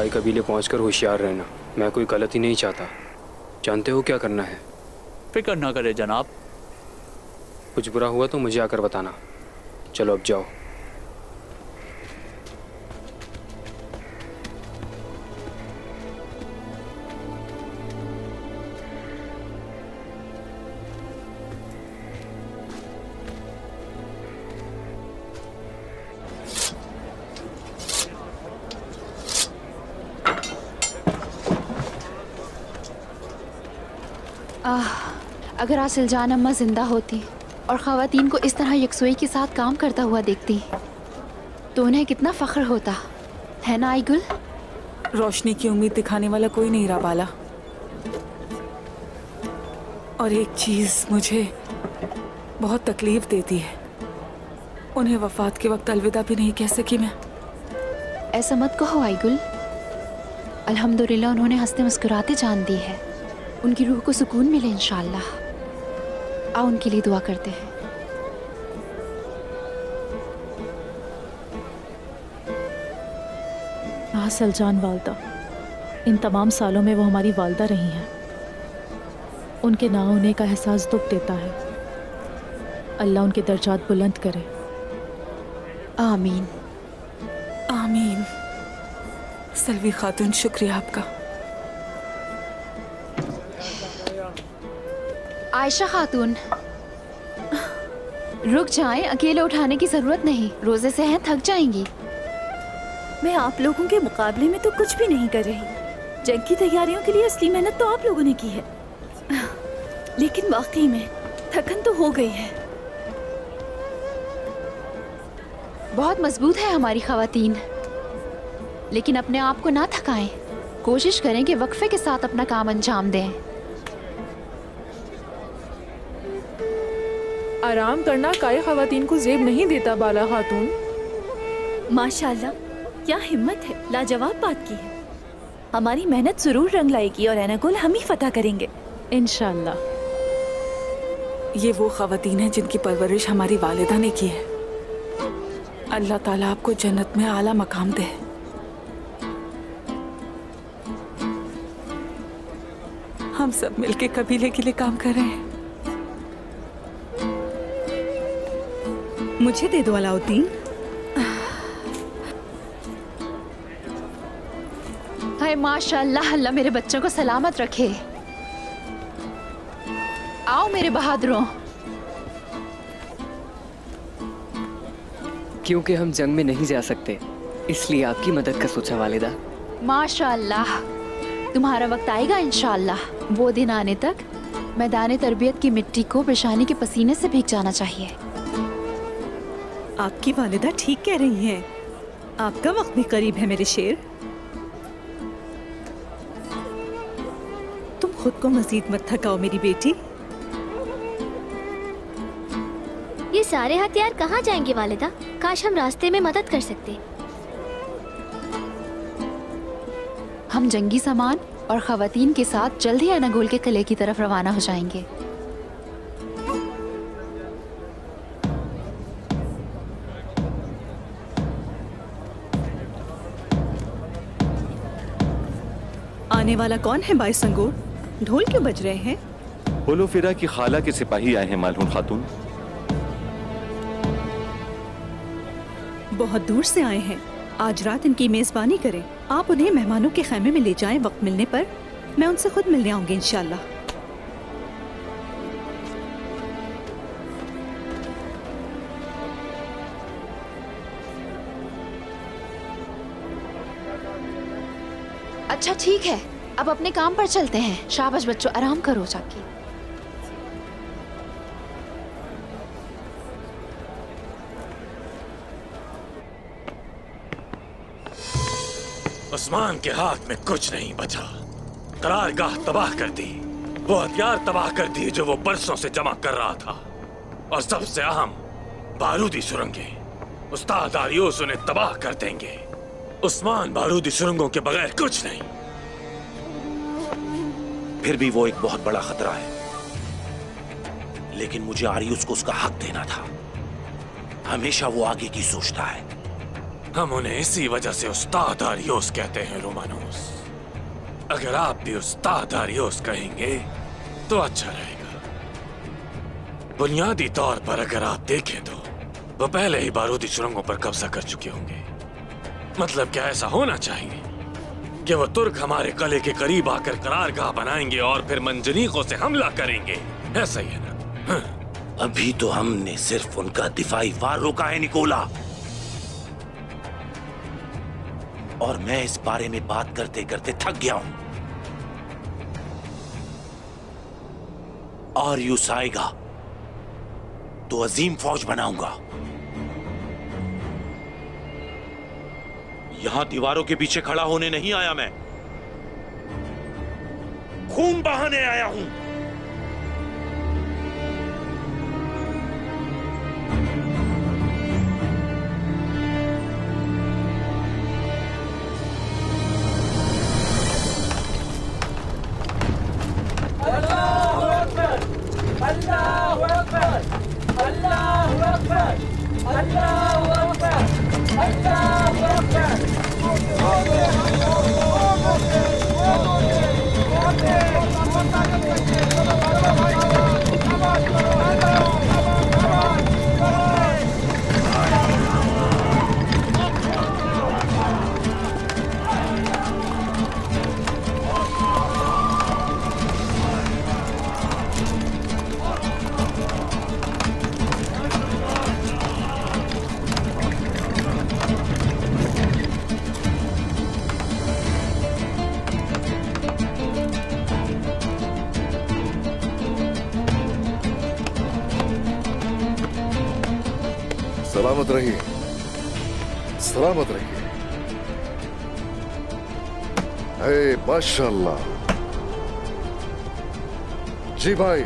काई कबीले पहुंचकर होशियार रहना। मैं कोई गलती नहीं चाहता। जानते हो क्या करना है? फिक्र ना करे जनाब। कुछ बुरा हुआ तो मुझे आकर बताना। चलो अब जाओ। अगर आज सिलजान अम्मा जिंदा होती और ख़वातीन को इस तरह यकसुई के साथ काम करता हुआ देखती तो उन्हें कितना फ़ख्र होता, है ना आईगुल? रोशनी की उम्मीद दिखाने वाला कोई नहीं रहा बाला। और एक चीज़ मुझे बहुत तकलीफ देती है, उन्हें वफ़ात के वक्त अलविदा भी नहीं कह सकी मैं। ऐसा मत कहो आईगुल। अल्हम्दुलिल्लाह उन्होंने हंसते मुस्कुराते जान दी है। उनकी रूह को सुकून मिले इंशाअल्लाह। आओ उनके लिए दुआ करते हैं। हाँ सलजान वालदा, इन तमाम सालों में वो हमारी वालदा रही हैं। उनके ना होने का एहसास दुख देता है। अल्लाह उनके दर्जात बुलंद करे। आमीन आमीन। सलवी खातून, शुक्रिया आपका। आयशा खातून, रुक जाएं, अकेले उठाने की जरूरत नहीं। रोजे से हैं, थक जाएंगी। मैं आप लोगों के मुकाबले में तो कुछ भी नहीं कर रही। जंग की तैयारियों के लिए असली मेहनत तो आप लोगों ने की है, लेकिन वाकई में थकन तो हो गई है। बहुत मजबूत है हमारी खवातीन, लेकिन अपने आप को ना थकाएं। कोशिश करें कि वक्फे के साथ अपना काम अंजाम दें। आराम करना काये खवातीन को ज़ेब नहीं देता बाला खातून। माशाल्लाह, क्या हिम्मत है, लाजवाब बात की है। हमारी मेहनत जरूर रंग लाएगी और एनागुल हम ही फतह करेंगे इंशाअल्लाह। ये वो खवातीन हैं जिनकी परवरिश हमारी वालिदा ने की है। अल्लाह ताला आपको जन्नत में आला मकाम दे। हम सब मिलके कबीले के लिए काम कर रहे हैं। मुझे दे दो अलाउद्दीन। हाय माशाअल्लाह, अल्लाह मेरे बच्चों को सलामत रखे। आओ मेरे बहादुरों। क्योंकि हम जंग में नहीं जा सकते, इसलिए आपकी मदद का सोचा वालिदा। माशाअल्लाह, तुम्हारा वक्त आएगा इंशाअल्लाह। वो दिन आने तक मैदान तरबियत की मिट्टी को पेशानी के पसीने से भीग जाना चाहिए। आपकी वालिदा ठीक कह रही हैं। आपका वक्त भी करीब है मेरे शेर। तुम खुद को मजीद मत थकाओ मेरी बेटी। ये सारे हथियार कहाँ जाएंगे वालिदा? काश हम रास्ते में मदद कर सकते। हम जंगी सामान और खवातीन के साथ जल्द ही अनागोल के किले की तरफ रवाना हो जाएंगे। आने वाला कौन है बाई संगूर? ढोल क्यों बज रहे हैं? होलोफिरा की खाला के सिपाही आए हैं मालून खातून। बहुत दूर से आए हैं। आज रात इनकी मेजबानी करें। आप उन्हें मेहमानों के खैमे में ले जाएं। वक्त मिलने पर मैं उनसे खुद मिलने आऊंगी इंशाल्लाह। अच्छा ठीक है, अब अपने काम पर चलते हैं। शाबाश बच्चों, आराम करो जाके। उस्मान के हाथ में कुछ नहीं बचा। करारगाह तबाह कर दी, वो हथियार तबाह कर दिए जो वो बरसों से जमा कर रहा था, और सबसे अहम बारूदी सुरंगें। उस्ताद आरियोस उन्हें तबाह कर देंगे। उस्मान बारूदी सुरंगों के बगैर कुछ नहीं। फिर भी वो एक बहुत बड़ा खतरा है, लेकिन मुझे आरियुस को उसका हक देना था। हमेशा वो आगे की सोचता है। हम उन्हें इसी वजह से उस्ताद आरियोस कहते हैं रोमानोस। अगर आप भी उस्ताद आरियोस कहेंगे तो अच्छा रहेगा। बुनियादी तौर पर अगर आप देखें तो वो पहले ही बारूदी सुरंगों पर कब्जा कर चुके होंगे। मतलब क्या ऐसा होना चाहिए कि वो तुर्क हमारे किले के करीब आकर करारगाह बनाएंगे और फिर मंजनीकों से हमला करेंगे? ऐसा ही है ना? हाँ। अभी तो हमने सिर्फ उनका दिफाई वार रोका है निकोला, और मैं इस बारे में बात करते करते थक गया हूं। आरियुस आएगा तो अजीम फौज बनाऊंगा। यहां दीवारों के पीछे खड़ा होने नहीं आया मैं, खून बहाने आया हूं। सलामत रहिए, सलामत रहिए। हे माशाल्लाह। जी भाई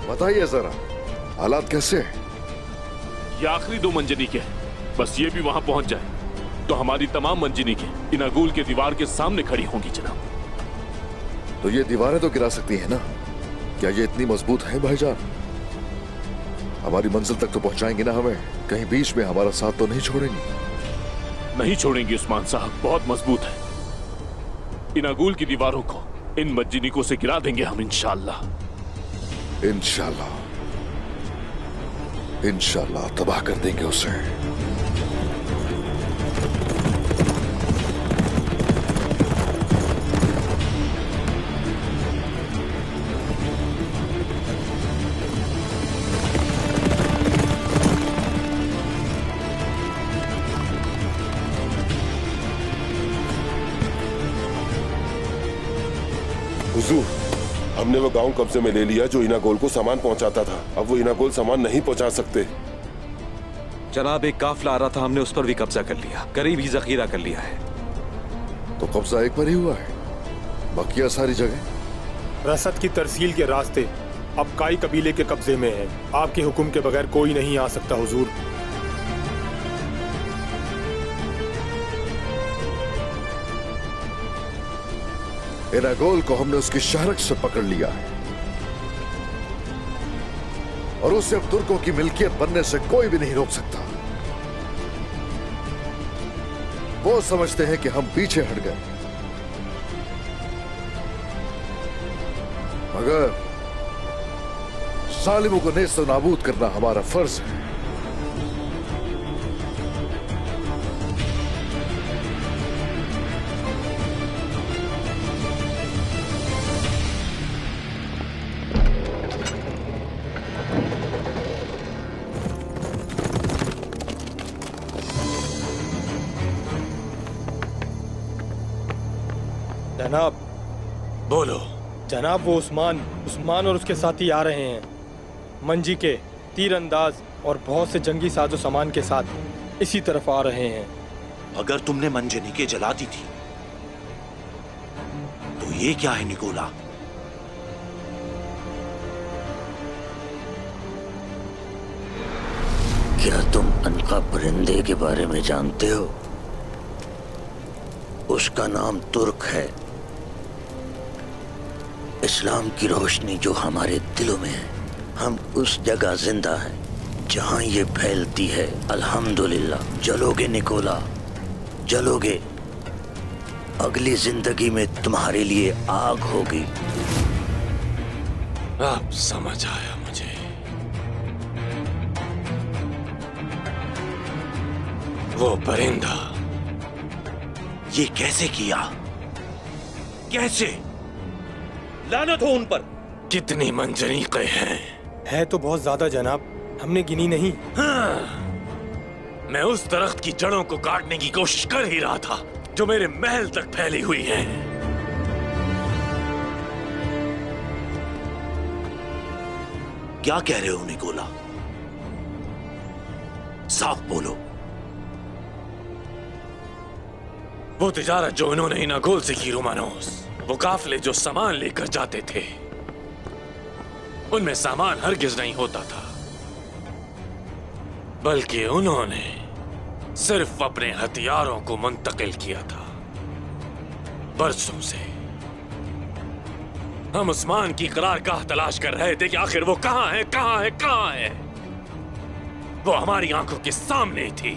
बताइए जरा, हालात कैसे हैं? ये आखिरी 2 मंजनीके हैं, बस ये भी वहां पहुंच जाए तो हमारी तमाम मंजनीके इनागुल के दीवार के सामने खड़ी होंगी जनाब। तो ये दीवारें तो गिरा सकती है ना? क्या ये इतनी मजबूत है भाईजान? हमारी मंजिल तक तो पहुंचाएंगे ना हमें? कहीं बीच में हमारा साथ तो नहीं छोड़ेंगे? नहीं छोड़ेंगे उस्मान साहब, बहुत मजबूत है। इनागुल की दीवारों को इन मंजनीकों से गिरा देंगे हम इंशाअल्लाह। इंशाअल्लाह, इंशाअल्लाह तबाह कर देंगे उसे। हुजूर, हमने वो गांव कब्जे में ले लिया जो इनागोल को सामान पहुंचाता था। अब वो इनागोल सामान नहीं पहुंचा सकते। जनाब, एक काफिला आ रहा था, हमने उस पर भी कब्जा कर लिया, करीब ही जखीरा कर लिया है। तो कब्जा एक पर ही हुआ है, बकिया सारी जगह? रसद की तरसील के रास्ते अब काई कबीले के कब्जे में है। आपके हुक्म के बगैर कोई नहीं आ सकता हुजूर। इनागोल को हमने उसकी शहरक से पकड़ लिया है और उसे अब तुर्कों की मिल्कियत बनने से कोई भी नहीं रोक सकता। वो समझते हैं कि हम पीछे हट गए, मगर जालिमों को नेस्त नाबूद करना हमारा फर्ज है। जनाब। बोलो। जनाब, वो उस्मान और उसके साथी आ रहे हैं, मंजी के तीरंदाज और बहुत से जंगी साजो सामान के साथ इसी तरफ आ रहे हैं। अगर तुमने मंजनीके जला दी थी तो ये क्या है निकोला? क्या तुम अनका परिंदे के बारे में जानते हो? उसका नाम तुर्क है। इस्लाम की रोशनी जो हमारे दिलों में है, हम उस जगह जिंदा हैं जहां ये फैलती है, अल्हम्दुलिल्लाह। जलोगे निकोला, जलोगे। अगली जिंदगी में तुम्हारे लिए आग होगी। अब समझ आया मुझे। वो परिंदा ये कैसे किया? कैसे? लानत हो उन पर। कितनी मंजरीक़ें हैं? है तो बहुत ज्यादा जनाब, हमने गिनी नहीं। हाँ, मैं उस दरख्त की जड़ों को काटने की कोशिश कर ही रहा था जो मेरे महल तक फैली हुई है। क्या कह रहे हो निकोला? साफ बोलो। वो तिजारत जो उन्होंने इनागोल से की रोमानोस, वो काफले जो सामान लेकर जाते थे, उनमें सामान हरगिज नहीं होता था, बल्कि उन्होंने सिर्फ अपने हथियारों को मुंतकिल किया था। बरसों से हम उस्मान की करारगाह तलाश कर रहे थे कि आखिर वो कहां है, कहां है, कहां है। वो हमारी आंखों के सामने थी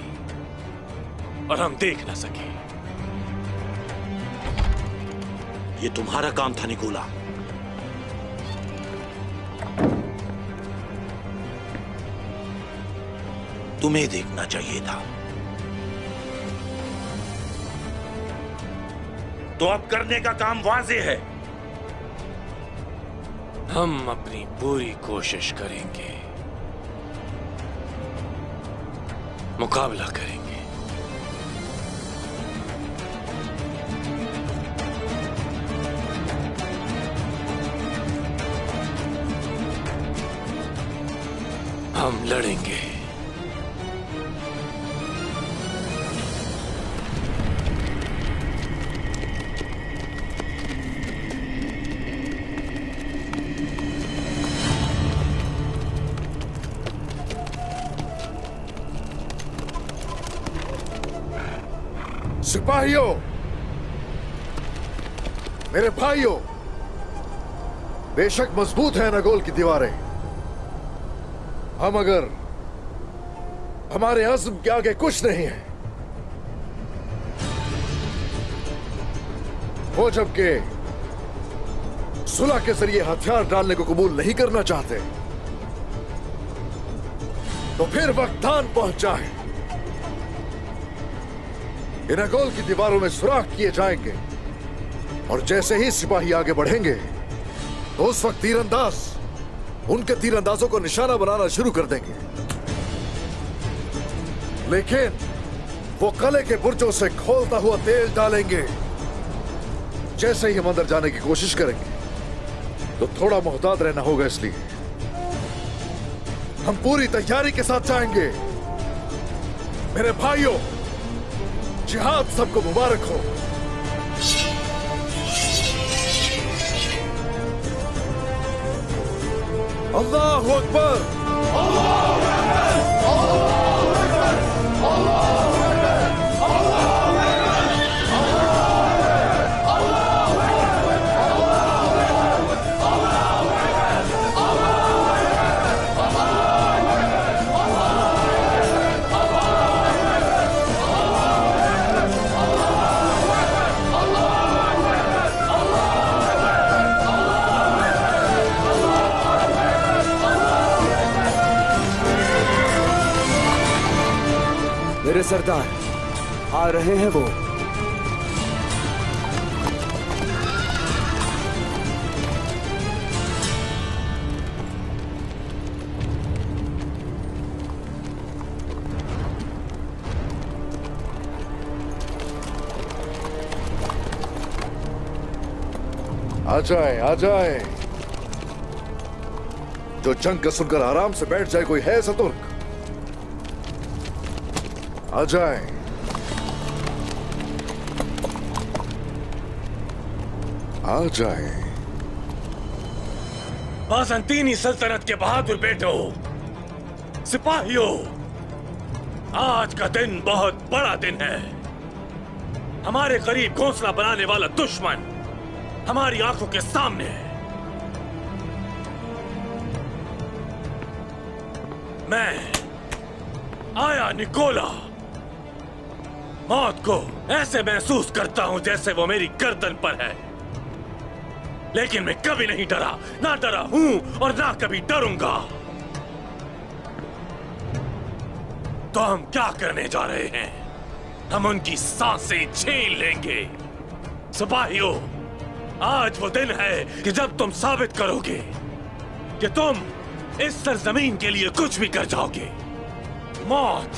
और हम देख न सके। ये तुम्हारा काम था निकोला। तुम्हें देखना चाहिए था। तो अब करने का काम वाज़ेह है। हम अपनी पूरी कोशिश करेंगे, मुकाबला करेंगे। हम लड़ेंगे। सिपाहियों, मेरे भाइयों, बेशक मजबूत है नागोल की दीवारें, हम अगर हमारे अज़्म के आगे कुछ नहीं है। वो जबकि सुलह के जरिए हथियार डालने को कबूल नहीं करना चाहते, तो फिर वक्त आन पहुंच जाए। इनागोल की दीवारों में सुराख किए जाएंगे और जैसे ही सिपाही आगे बढ़ेंगे तो उस वक्त तीरंदाज उनके तीरंदाजों को निशाना बनाना शुरू कर देंगे। लेकिन वो किले के बुर्जों से खोलता हुआ तेल डालेंगे। जैसे ही हम अंदर जाने की कोशिश करेंगे तो थोड़ा मोहतात रहना होगा, इसलिए हम पूरी तैयारी के साथ जाएंगे। मेरे भाइयों, जिहाद सबको मुबारक हो। अल्लाहु अकबर, अल्लाहु अकबर, अल्लाहु अकबर, अल्लाहु अकबर, अल्लाहु मेरे सरदार आ रहे हैं वो। आ जाए, आ जाए। जो जंग का सुनकर आराम से बैठ जाए, कोई है ऐसा तुर्क? आ जाए। आ जाए। बाज़ंतीनी सल्तनत के बहादुर बेटो, सिपाहियों, आज का दिन बहुत बड़ा दिन है। हमारे करीब घोंसला बनाने वाला दुश्मन हमारी आंखों के सामने है। मैं आया निकोला। मौत को ऐसे महसूस करता हूं जैसे वो मेरी गर्दन पर है, लेकिन मैं कभी नहीं डरा, ना डरा हूं और ना कभी डरूंगा। तो हम क्या करने जा रहे हैं? हम उनकी सांसें छीन लेंगे। सिपाहियों, आज वो दिन है कि जब तुम साबित करोगे कि तुम इस सरजमीन के लिए कुछ भी कर जाओगे। मौत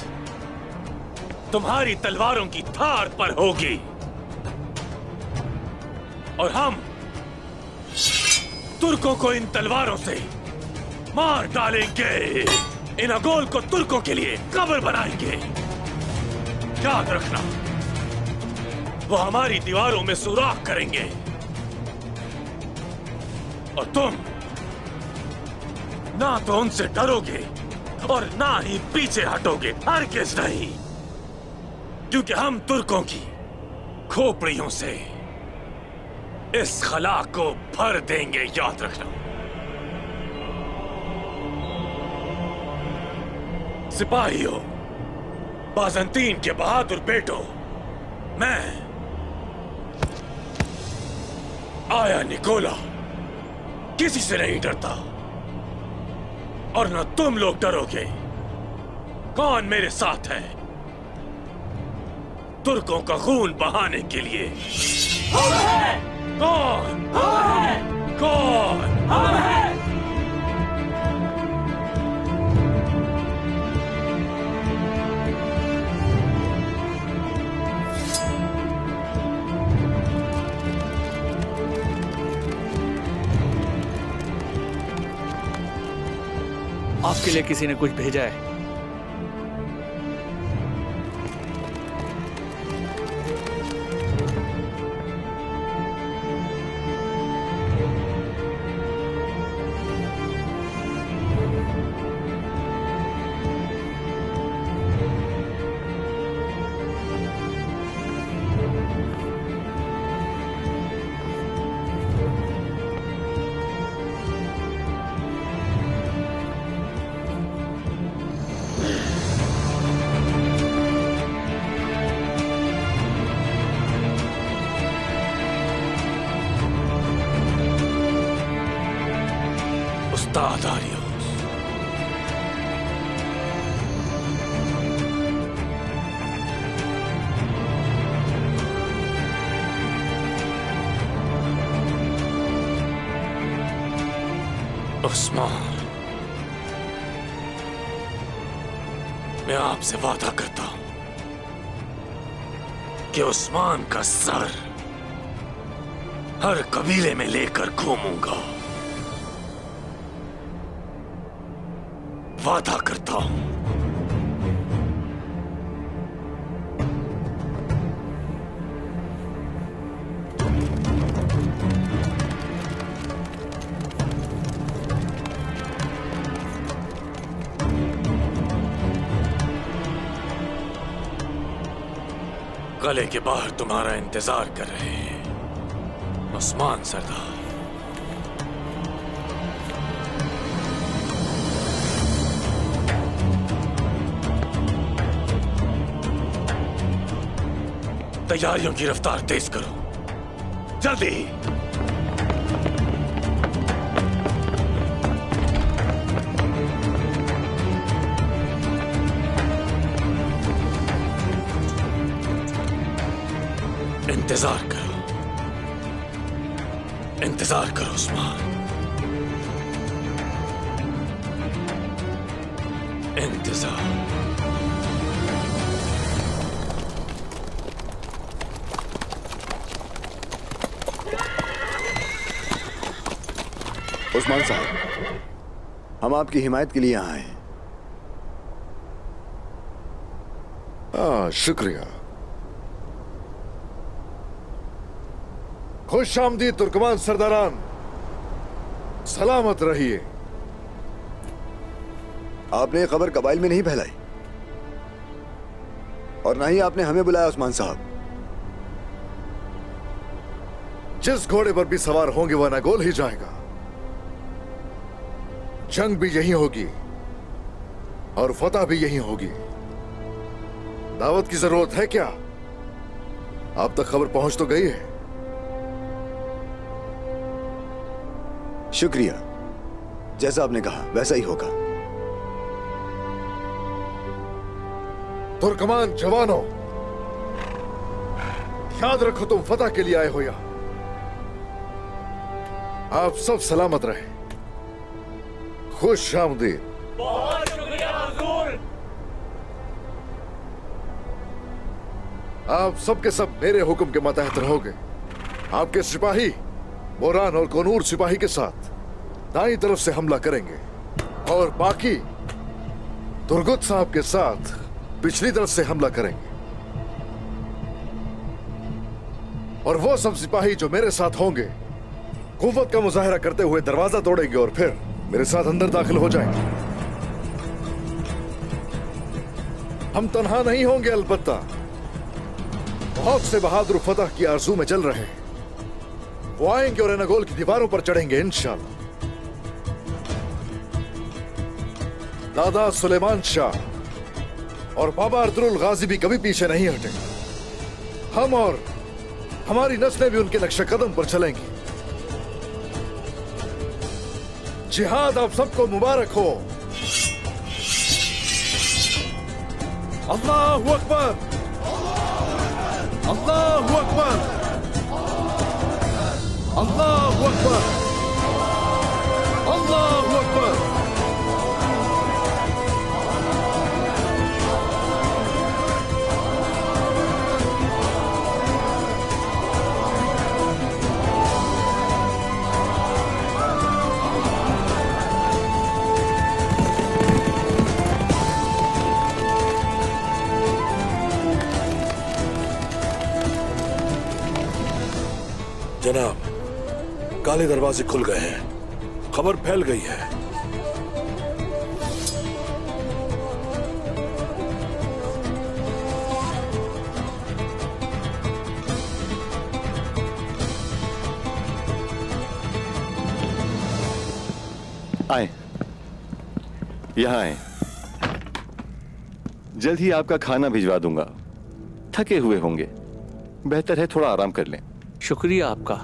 तुम्हारी तलवारों की धार पर होगी और हम तुर्कों को इन तलवारों से मार डालेंगे। इनागोल को तुर्कों के लिए कब्र बनाएंगे। याद रखना, वो हमारी दीवारों में सुराख करेंगे और तुम ना तो उनसे डरोगे और ना ही पीछे हटोगे, हरगिज़ नहीं, क्योंकि हम तुर्कों की खोपड़ियों से इस खला को भर देंगे। याद रखना। सिपाहियों, बाज़ंतीन के बहादुर बेटों, मैं आया निकोला किसी से नहीं डरता और न तुम लोग डरोगे। कौन मेरे साथ है तुर्कों का खून बहाने के लिए? कौन? कौन? आपके लिए किसी ने कुछ भेजा है। उस्मान, मैं आपसे वादा करता हूं कि उस्मान का सर हर कबीले में लेकर घूमूंगा। वादा करता हूं। गले के बाहर तुम्हारा इंतजार कर रहे हैं उस्मान सरदार। तैयारियों की रफ्तार तेज करो, जल्दी। इंतजार करो, इंतजार करो उस्मान, इंतजार। उस्मान साहब, हम आपकी हिमायत के लिए यहाँ आए हैं। शुक्रिया। खुश आमदीद तुर्कमान सरदारान, सलामत रहिए। आपने ये खबर कबाइल में नहीं फैलाई और ना ही आपने हमें बुलाया उस्मान साहब। जिस घोड़े पर भी सवार होंगे वह नागोल ही जाएगा। जंग भी यही होगी और फतह भी यही होगी। दावत की जरूरत है क्या? आप तक खबर पहुंच तो गई है। शुक्रिया, जैसा आपने कहा वैसा ही होगा। तुर्कमान जवानों, याद रखो तुम फतह के लिए आए हो यहां। आप सब सलामत रहे। खुश आमदीद। बहुत शुक्रिया हुजूर। आप सब के सब मेरे हुक्म के मातहत रहोगे। आपके सिपाही मोरान और कोनूर सिपाही के साथ दाईं तरफ से हमला करेंगे और बाकी तुर्गुत साहब के साथ पिछली तरफ से हमला करेंगे। और वो सब सिपाही जो मेरे साथ होंगे कुव्वत का मुजाहिरा करते हुए दरवाजा तोड़ेंगे और फिर मेरे साथ अंदर दाखिल हो जाएंगे। हम तन्हा नहीं होंगे, अलबत्ता बहुत से बहादुर फतह की आरज़ू में चल रहे हैं। वो आएंगे और एनागोल की दीवारों पर चढ़ेंगे इंशाअल्लाह। दादा सुलेमान शाह और बाबा अर्तुरुल गाजी भी कभी पीछे नहीं हटे। हम और हमारी नस्लें भी उनके नक्शे कदम पर चलेंगी। जिहाद आप सबको मुबारक हो। अल्लाहु अकबर, अल्लाहु अकबर, अल्लाहु अकबर, अल्लाहु अकबर। जनाब, काले दरवाजे खुल गए हैं। खबर फैल गई है। आए, यहाँ आए। जल्द ही आपका खाना भिजवा दूंगा। थके हुए होंगे, बेहतर है थोड़ा आराम कर लें। शुक्रिया आपका,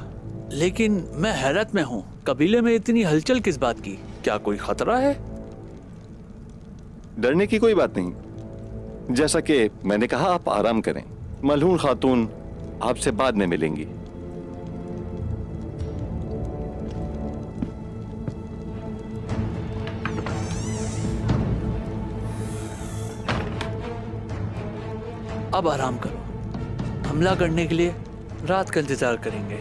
लेकिन मैं हैरत में हूँ। कबीले में इतनी हलचल किस बात की? क्या कोई खतरा है? डरने की कोई बात नहीं। जैसा कि मैंने कहा, आप आराम करें। मलहून खातून आपसे बाद में मिलेंगी। अब आराम करो। हमला करने के लिए रात का इंतजार करेंगे।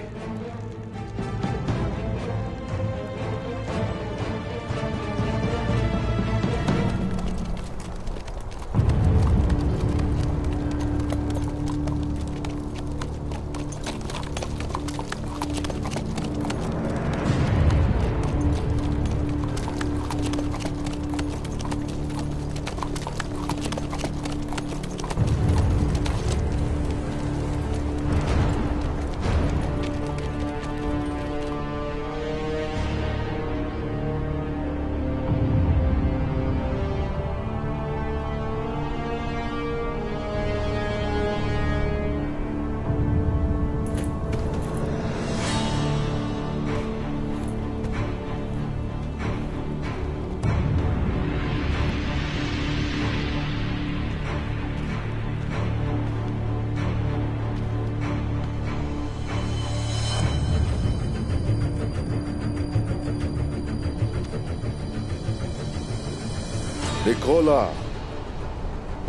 निकोला,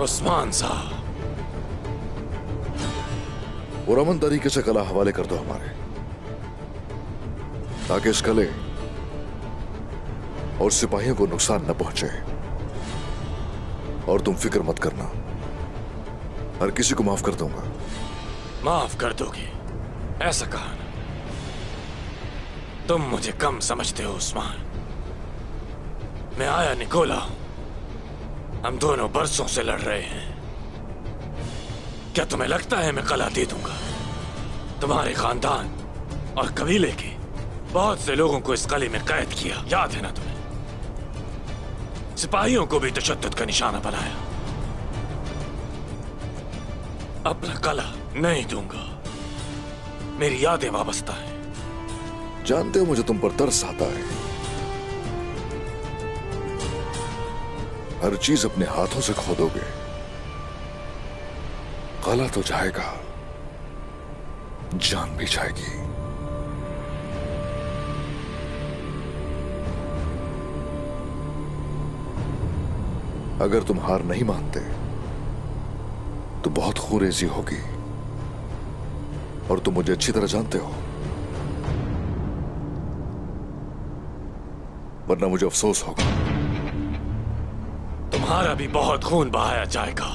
उस्मान साहब, पुरअमन तरीके से कला हवाले कर दो हमारे, ताकि इस कले और सिपाहियों को नुकसान न पहुंचे। और तुम फिक्र मत करना, हर किसी को माफ कर दूंगा। माफ कर दोगे? ऐसा कहा ना। तुम मुझे कम समझते हो उस्मान। मैं आया निकोला हूं। हम दोनों बरसों से लड़ रहे हैं। क्या तुम्हें लगता है मैं कला दे दूंगा? तुम्हारे खानदान और कबीले के बहुत से लोगों को इस कले में कैद किया, याद है ना तुम्हें? सिपाहियों को भी तशद्दुद का निशाना बनाया। अपना कला नहीं दूंगा। मेरी यादें वाबस्ता हैं। जानते हो मुझे तुम पर तरस आता है। हर चीज अपने हाथों से खोदोगे, कला तो जाएगा, जान भी जाएगी। अगर तुम हार नहीं मानते तो बहुत खुरेजी होगी, और तुम मुझे अच्छी तरह जानते हो, वरना मुझे अफसोस होगा। तुम्हारा भी बहुत खून बहाया जाएगा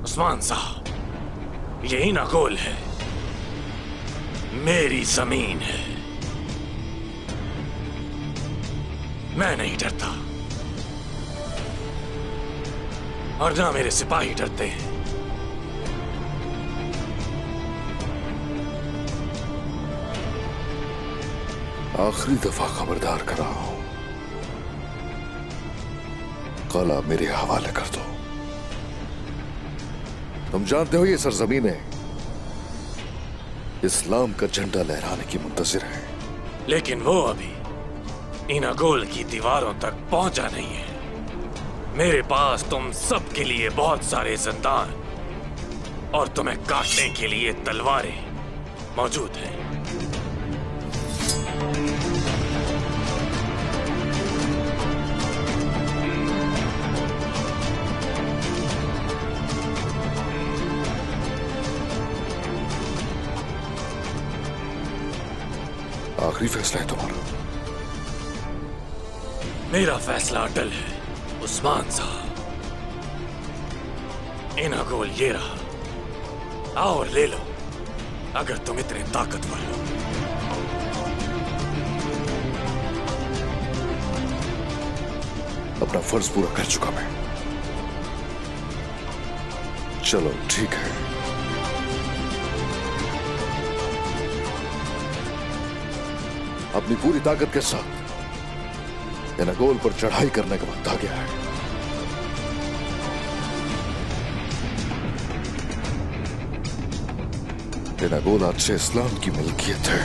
उस्मान साहब। ये इनागोल है, मेरी जमीन है। मैं नहीं डरता, और ना मेरे सिपाही डरते हैं। आखिरी दफा खबरदार कर रहा हूं, कला मेरे हवाले कर दो। तुम जानते हो ये सरजमीनें इस्लाम का झंडा लहराने की मुंतजिर है, लेकिन वो अभी इनागोल की दीवारों तक पहुंचा नहीं है। मेरे पास तुम सब के लिए बहुत सारे जिंदान और तुम्हें काटने के लिए तलवारें मौजूद हैं। आखिरी फैसला है तुम्हारा। मेरा फैसला अटल है उस्मान साहब। इनागोल ये रहा, आओ और ले लो अगर तुम इतने ताकतवर हो। अपना फर्ज पूरा कर चुका मैं। चलो ठीक है, अपनी पूरी ताकत के साथ इनागोल पर चढ़ाई करने का वक्त आ गया है। इनागोल आज से इस्लाम की मिल्कियत है।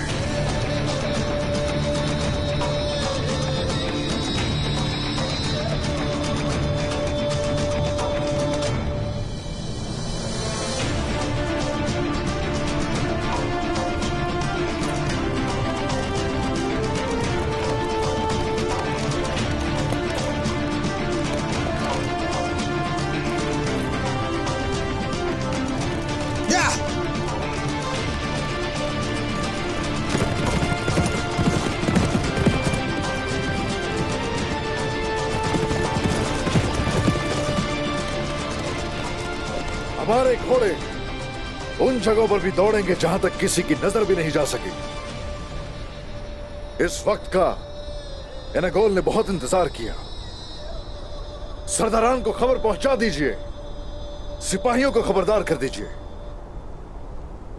हमारे घोड़े उन जगहों पर भी दौड़ेंगे जहां तक किसी की नजर भी नहीं जा सकी। इस वक्त का इनागोल ने बहुत इंतजार किया। सरदारान को खबर पहुंचा दीजिए, सिपाहियों को खबरदार कर दीजिए।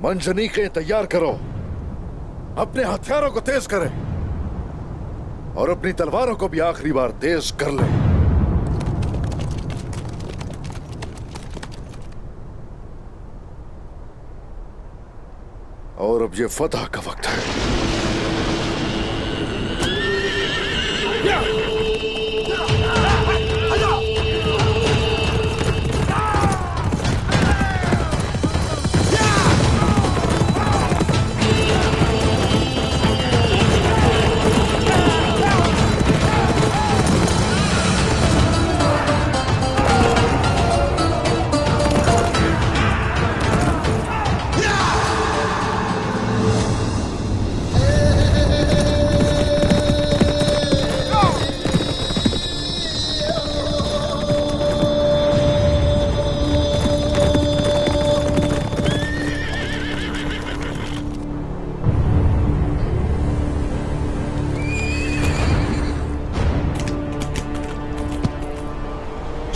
मंजनीकें तैयार करो, अपने हथियारों को तेज करें और अपनी तलवारों को भी आखिरी बार तेज कर लें। और अब ये फतह का वक्त है।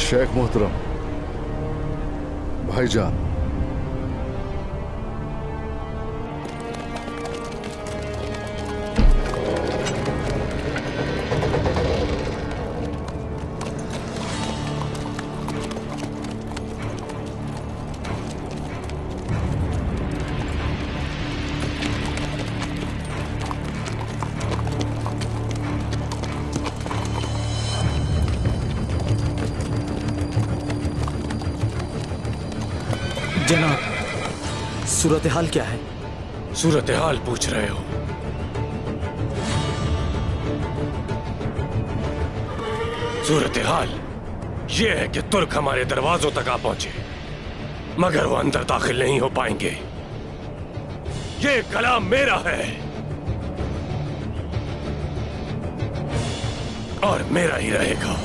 शेख मोहतरम, भाईजान, जनाब, सूरत हाल क्या है? सूरत हाल पूछ रहे हो? सूरत हाल ये है कि तुर्क हमारे दरवाजों तक आ पहुंचे, मगर वो अंदर दाखिल नहीं हो पाएंगे। ये कलाम मेरा है और मेरा ही रहेगा।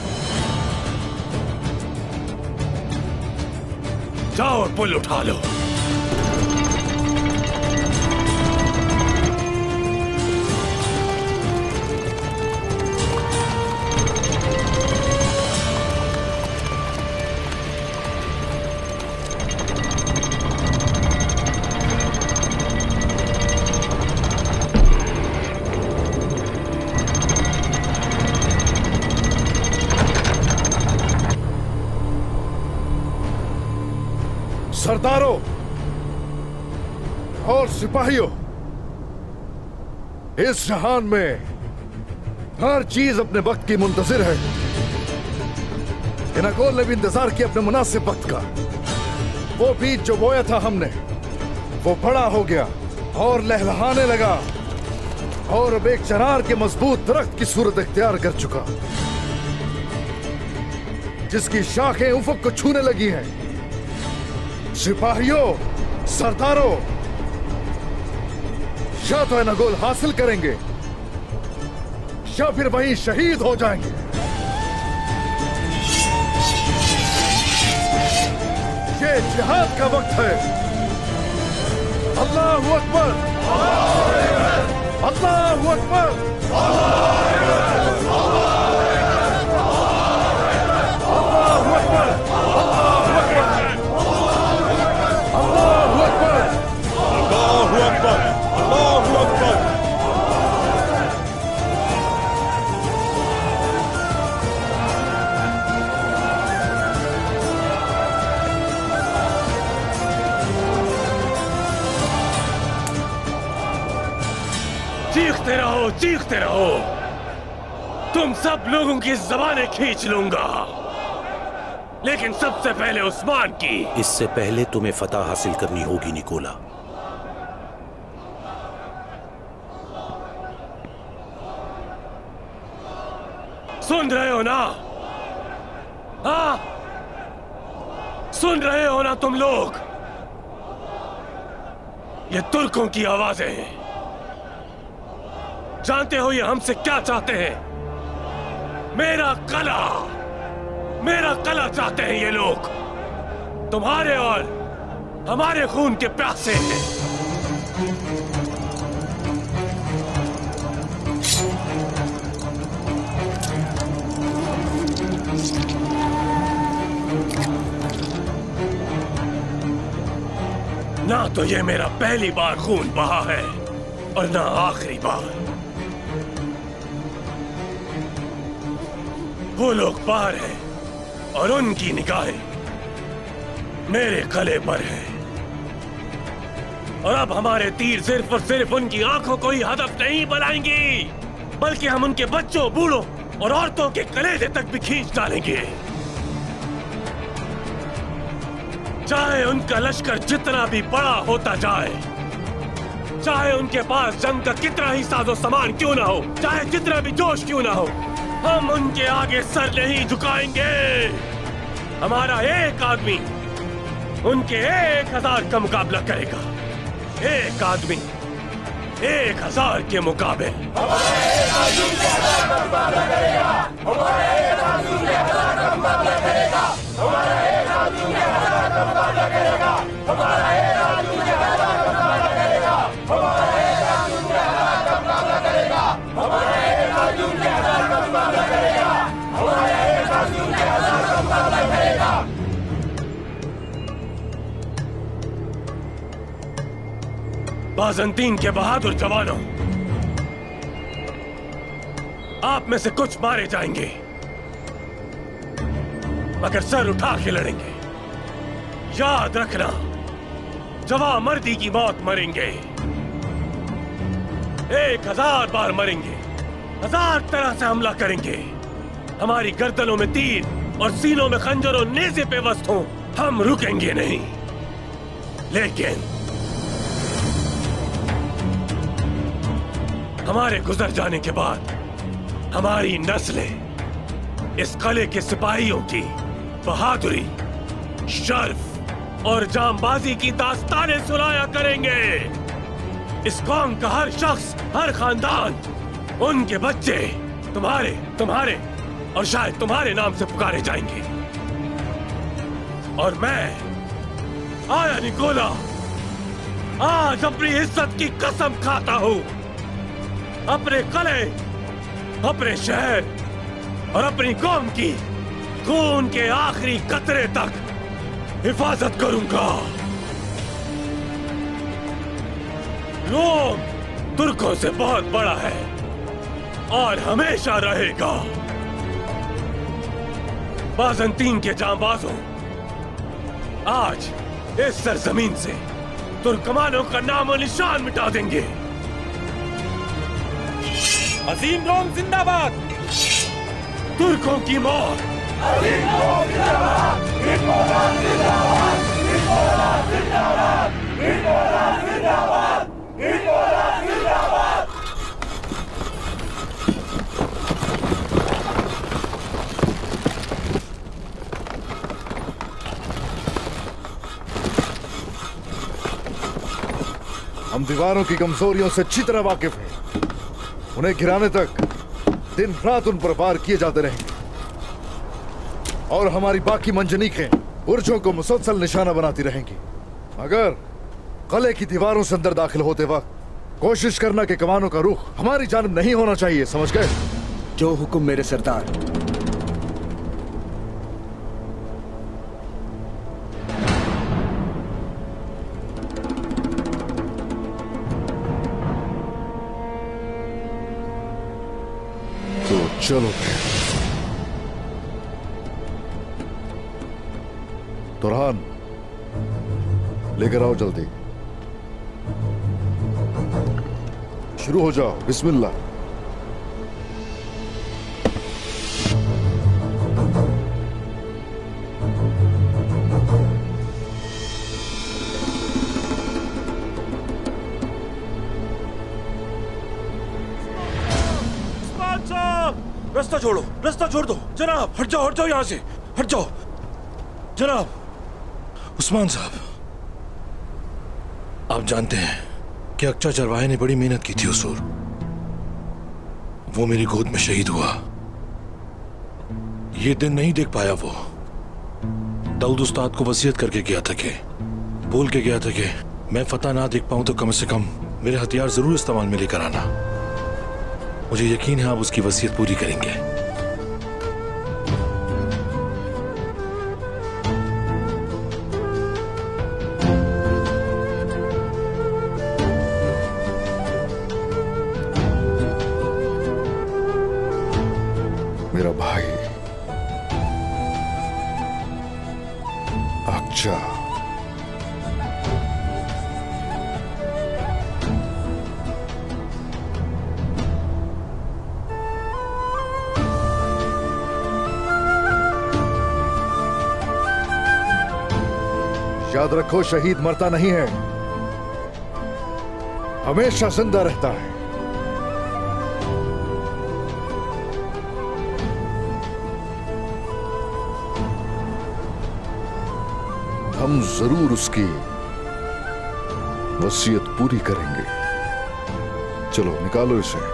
जाओ और पुल उठा लो। सरदारों और सिपाहियों, इस जहान में हर चीज अपने वक्त की मुंतजिर है। इनागोल ने भी इंतजार किया अपने मुनासिब वक्त का। वो बीज जो बोया था हमने, वो बड़ा हो गया और लहलहाने लगा और अब एक चनार के मजबूत दरख्त की सूरत इख्तियार कर चुका, जिसकी शाखें उफक को छूने लगी हैं। सिपाहियों, सरदारों, या तो इनागोल हासिल करेंगे या फिर वहीं शहीद हो जाएंगे। ये जिहाद का वक्त है। अल्लाहु अकबर, अल्लाहु अकबर, चीखते रहो, चीखते रहो। तुम सब लोगों की ज़बानें खींच लूंगा, लेकिन सबसे पहले उस्मान की। इससे पहले तुम्हें फतह हासिल करनी होगी निकोला। सुन रहे हो ना? हाँ, सुन रहे हो ना तुम लोग? ये तुर्कों की आवाजें हैं। जानते हो ये हमसे क्या चाहते हैं? मेरा कला चाहते हैं ये लोग। तुम्हारे और हमारे खून के प्यासे हैं। ना तो ये मेरा पहली बार खून बहा है और ना आखिरी बार। वो लोग बाहर हैं और उनकी निगाहें मेरे गले पर हैं, और अब हमारे तीर सिर्फ और सिर्फ उनकी आंखों को ही हदफ नहीं बनाएंगी, बल्कि हम उनके बच्चों, बूढ़ों और औरतों के कलेजे तक भी खींच डालेंगे। चाहे उनका लश्कर जितना भी बड़ा होता जाए, चाहे उनके पास जंग का कितना ही साजो सामान क्यों ना हो, चाहे जितना भी जोश क्यों ना हो, हम उनके आगे सर नहीं झुकाएंगे। हमारा एक आदमी उनके 1000 का मुकाबला करेगा। एक आदमी 1000 के मुकाबले। बाज़ंतीन के बहादुर जवानों, आप में से कुछ मारे जाएंगे, मगर सर उठा के लड़ेंगे। याद रखना, जवां मर्दी की मौत मरेंगे। 1000 बार मरेंगे, 1000 तरह से हमला करेंगे। हमारी गर्दनों में तीर और सीनों में खंजर और नेज़े पे वस्त हो, हम रुकेंगे नहीं। लेकिन हमारे गुजर जाने के बाद हमारी नस्लें इस किले के सिपाहियों की बहादुरी, शर्फ और जांबाजी की दास्तानें सुनाया करेंगे। इस कौम का हर शख्स, हर खानदान, उनके बच्चे तुम्हारे और शायद तुम्हारे नाम से पुकारे जाएंगे। और मैं आया निकोला आज अपनी इज्जत की कसम खाता हूं, अपने किले, अपने शहर और अपनी कौम की खून के आखिरी कतरे तक हिफाजत करूंगा। रोम तुर्कों से बहुत बड़ा है और हमेशा रहेगा। बाज़ंतीन के जांबाजों, आज इस सरजमीन से तुर्कमानों का नामो निशान मिटा देंगे। अजीम रोम जिंदाबाद। तुर्कों की मौत। अजीम रोम जिंदाबाद। हिंदुस्तान जिंदाबाद। हिंदुस्तान जिंदाबाद। हिंदुस्तान जिंदाबाद। हिंदुस्तान जिंदाबाद। हम दीवारों की कमजोरियों से अच्छी तरह वाकिफ हैं। उन्हें गिराने तक दिन रात उन पर वार किए जाते रहेंगे और हमारी बाकी मंजनीकें बुर्जों को मुसलसल निशाना बनाती रहेंगी। मगर किले की दीवारों से अंदर दाखिल होते वक्त कोशिश करना कि कमानों का रुख हमारी जानिब नहीं होना चाहिए, समझ गए? जो हुक्म मेरे सरदार। चलो तुरहान, लेकर आओ जल्दी। शुरू हो जाओ, बिस्मिल्लाह। रास्ता छोड़ो, रास्ता छोड़ दो जनाब। हट जाओ यहाँ से, हट जाओ जनाब। उस्मान साहब, आप जानते हैं कि अक्चा चरवाहे ने बड़ी मेहनत की थी हुजूर। वो मेरी गोद में शहीद हुआ। ये दिन नहीं देख पाया वो। दाऊद उस्ताद को वसीयत करके गया था कि बोल के गया था कि मैं फतह ना देख पाऊं तो कम से कम मेरे हथियार जरूर इस्तेमाल में लेकर आना। मुझे यकीन है आप उसकी वसीयत पूरी करेंगे। मेरा भाई अक्चा, याद रखो शहीद मरता नहीं है, हमेशा जिंदा रहता है। हम जरूर उसकी वसीयत पूरी करेंगे। चलो निकालो इसे।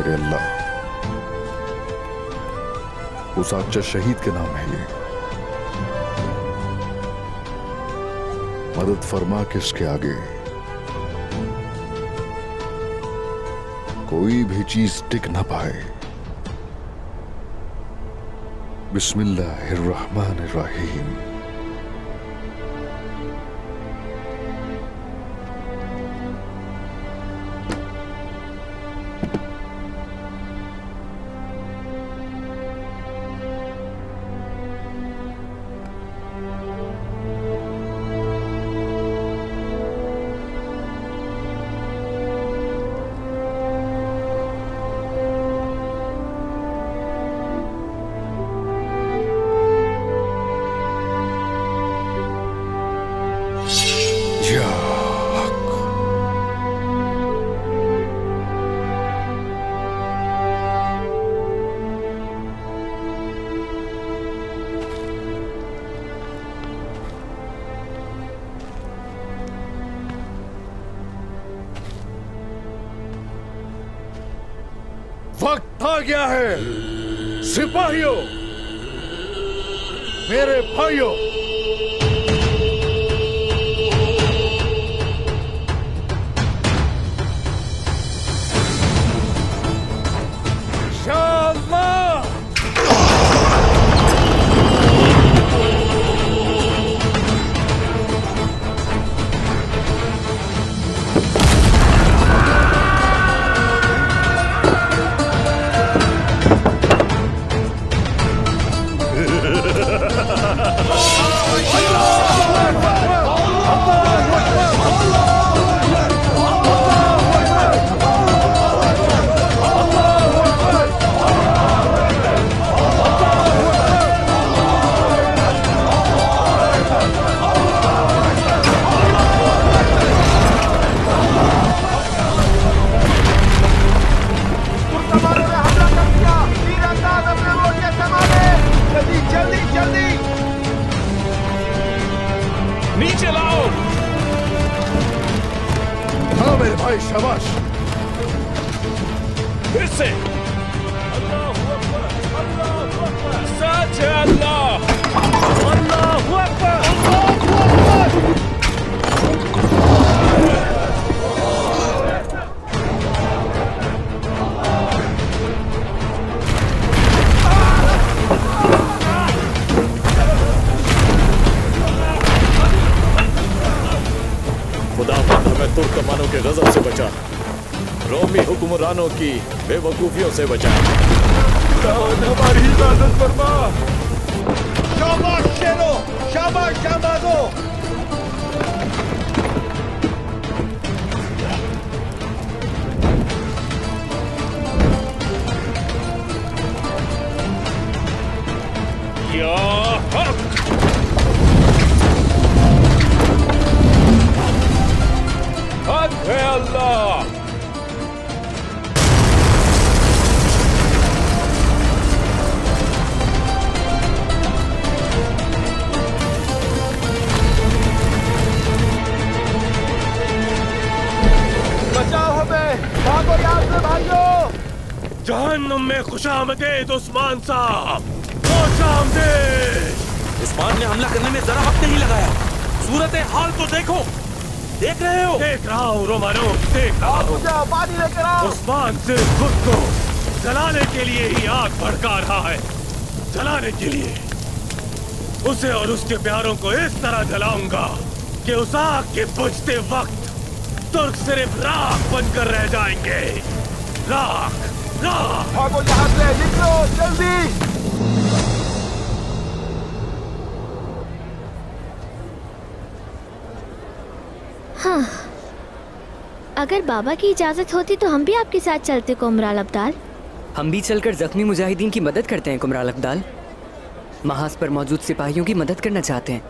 ए अल्लाह, उस सच्चे शहीद के नाम है ये। मदद फरमा के इसके आगे कोई भी चीज टिक ना पाए। बिस्मिल्लाहिर्रहमानिर्रहीम। वक्त आ गया है सिपाहियों, मेरे भाइयों, नीचे लाओ। हाँ मेरे भाई, शाबाश। फिर से सच है अल्लाह, अल्लाहू अकबर, अल्लाहू खुदावंद हमें तुर्कमानों के गजब से बचा, रोमी हुक्मरानों की बेवकूफियों से बचा। हमारी हिफाजत फरमा। शाबाश शेरो, शाबाश शाबाजो। या हक, हक है अल्लाह। बचाओ हमें, भागो यहाँ से भाइयों। जहन्नुम में खुशामदीद उस्मान साहब, खुशामदीद। उस्मान ने हमला करने में जरा वक्त नहीं लगाया। सूरत हाल तो देखो, देख रहे हो? देख रहा हूँ रोमानो, देख रहा हूँ। पानी लेकर आओ। उस्मान सिर्फ खुद को जलाने के लिए ही आग भड़का रहा है, जलाने के लिए। उसे और उसके प्यारों को इस तरह जलाऊंगा कि उस आग के बुझते वक्त तुर्क सिर्फ राख बनकर रह जाएंगे। राख, राख। भागो यहाँ से, निकलो जल्दी। हाँ, अगर बाबा की इजाजत होती तो हम भी आपके साथ चलते कुमराल अब्दाल। हम भी चलकर जख्मी मुजाहिदीन की मदद करते हैं कुमराल अब्दाल। महाज पर मौजूद सिपाहियों की मदद करना चाहते हैं।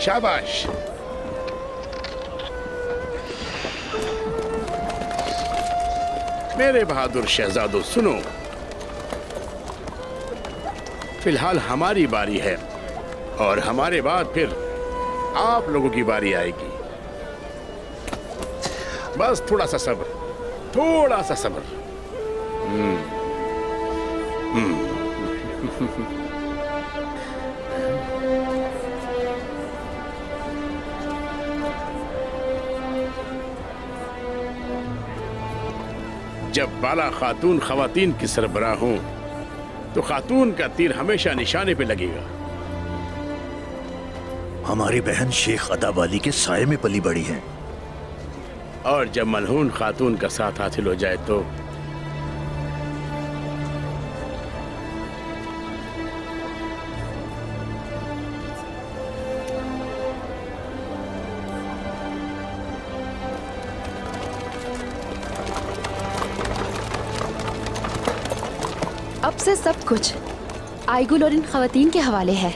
शाबाश। मेरे बहादुर शहजादों सुनो, फिलहाल हमारी बारी है। और हमारे बाद फिर आप लोगों की बारी आएगी। बस थोड़ा सा सब्र, थोड़ा सा सब्र। जब बाला खातून खवातीन की सरबराह हों तो खातून का तीर हमेशा निशाने पे लगेगा। हमारी बहन शेख अदावाली के साये में पली बड़ी है, और जब मलहून खातून का साथ हासिल हो जाए तो अब से सब कुछ आइगुल और इन खवातीन के हवाले है।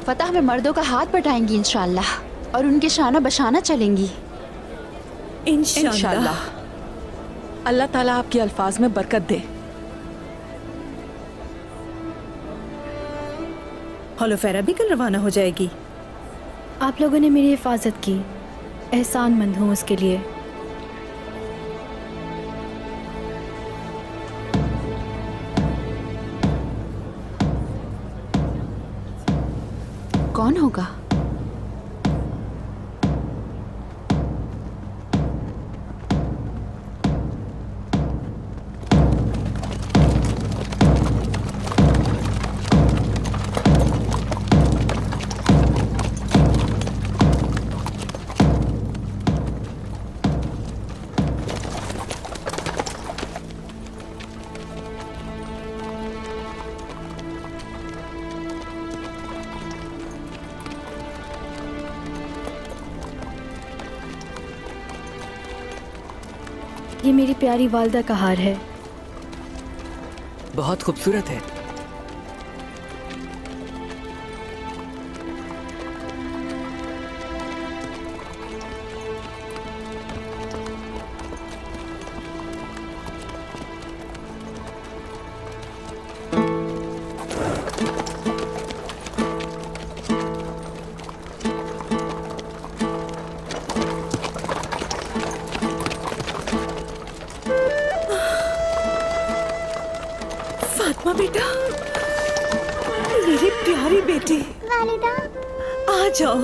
फतह में मर्दों का हाथ बटाएंगी इंशाअल्लाह, और उनके शाना बशाना चलेंगी इंशाअल्लाह। अल्लाह ताला आपके अल्फाज में बरकत दे। होलोफेरा भी कल रवाना हो जाएगी। आप लोगों ने मेरी हिफाजत की, एहसानमंद हूँ उसके लिए। कौन होगा? ये मेरी प्यारी वालदा का हार है। बहुत खूबसूरत है। फातिमा बेटा, मेरी प्यारी बेटी, वालिदा आ जाओ।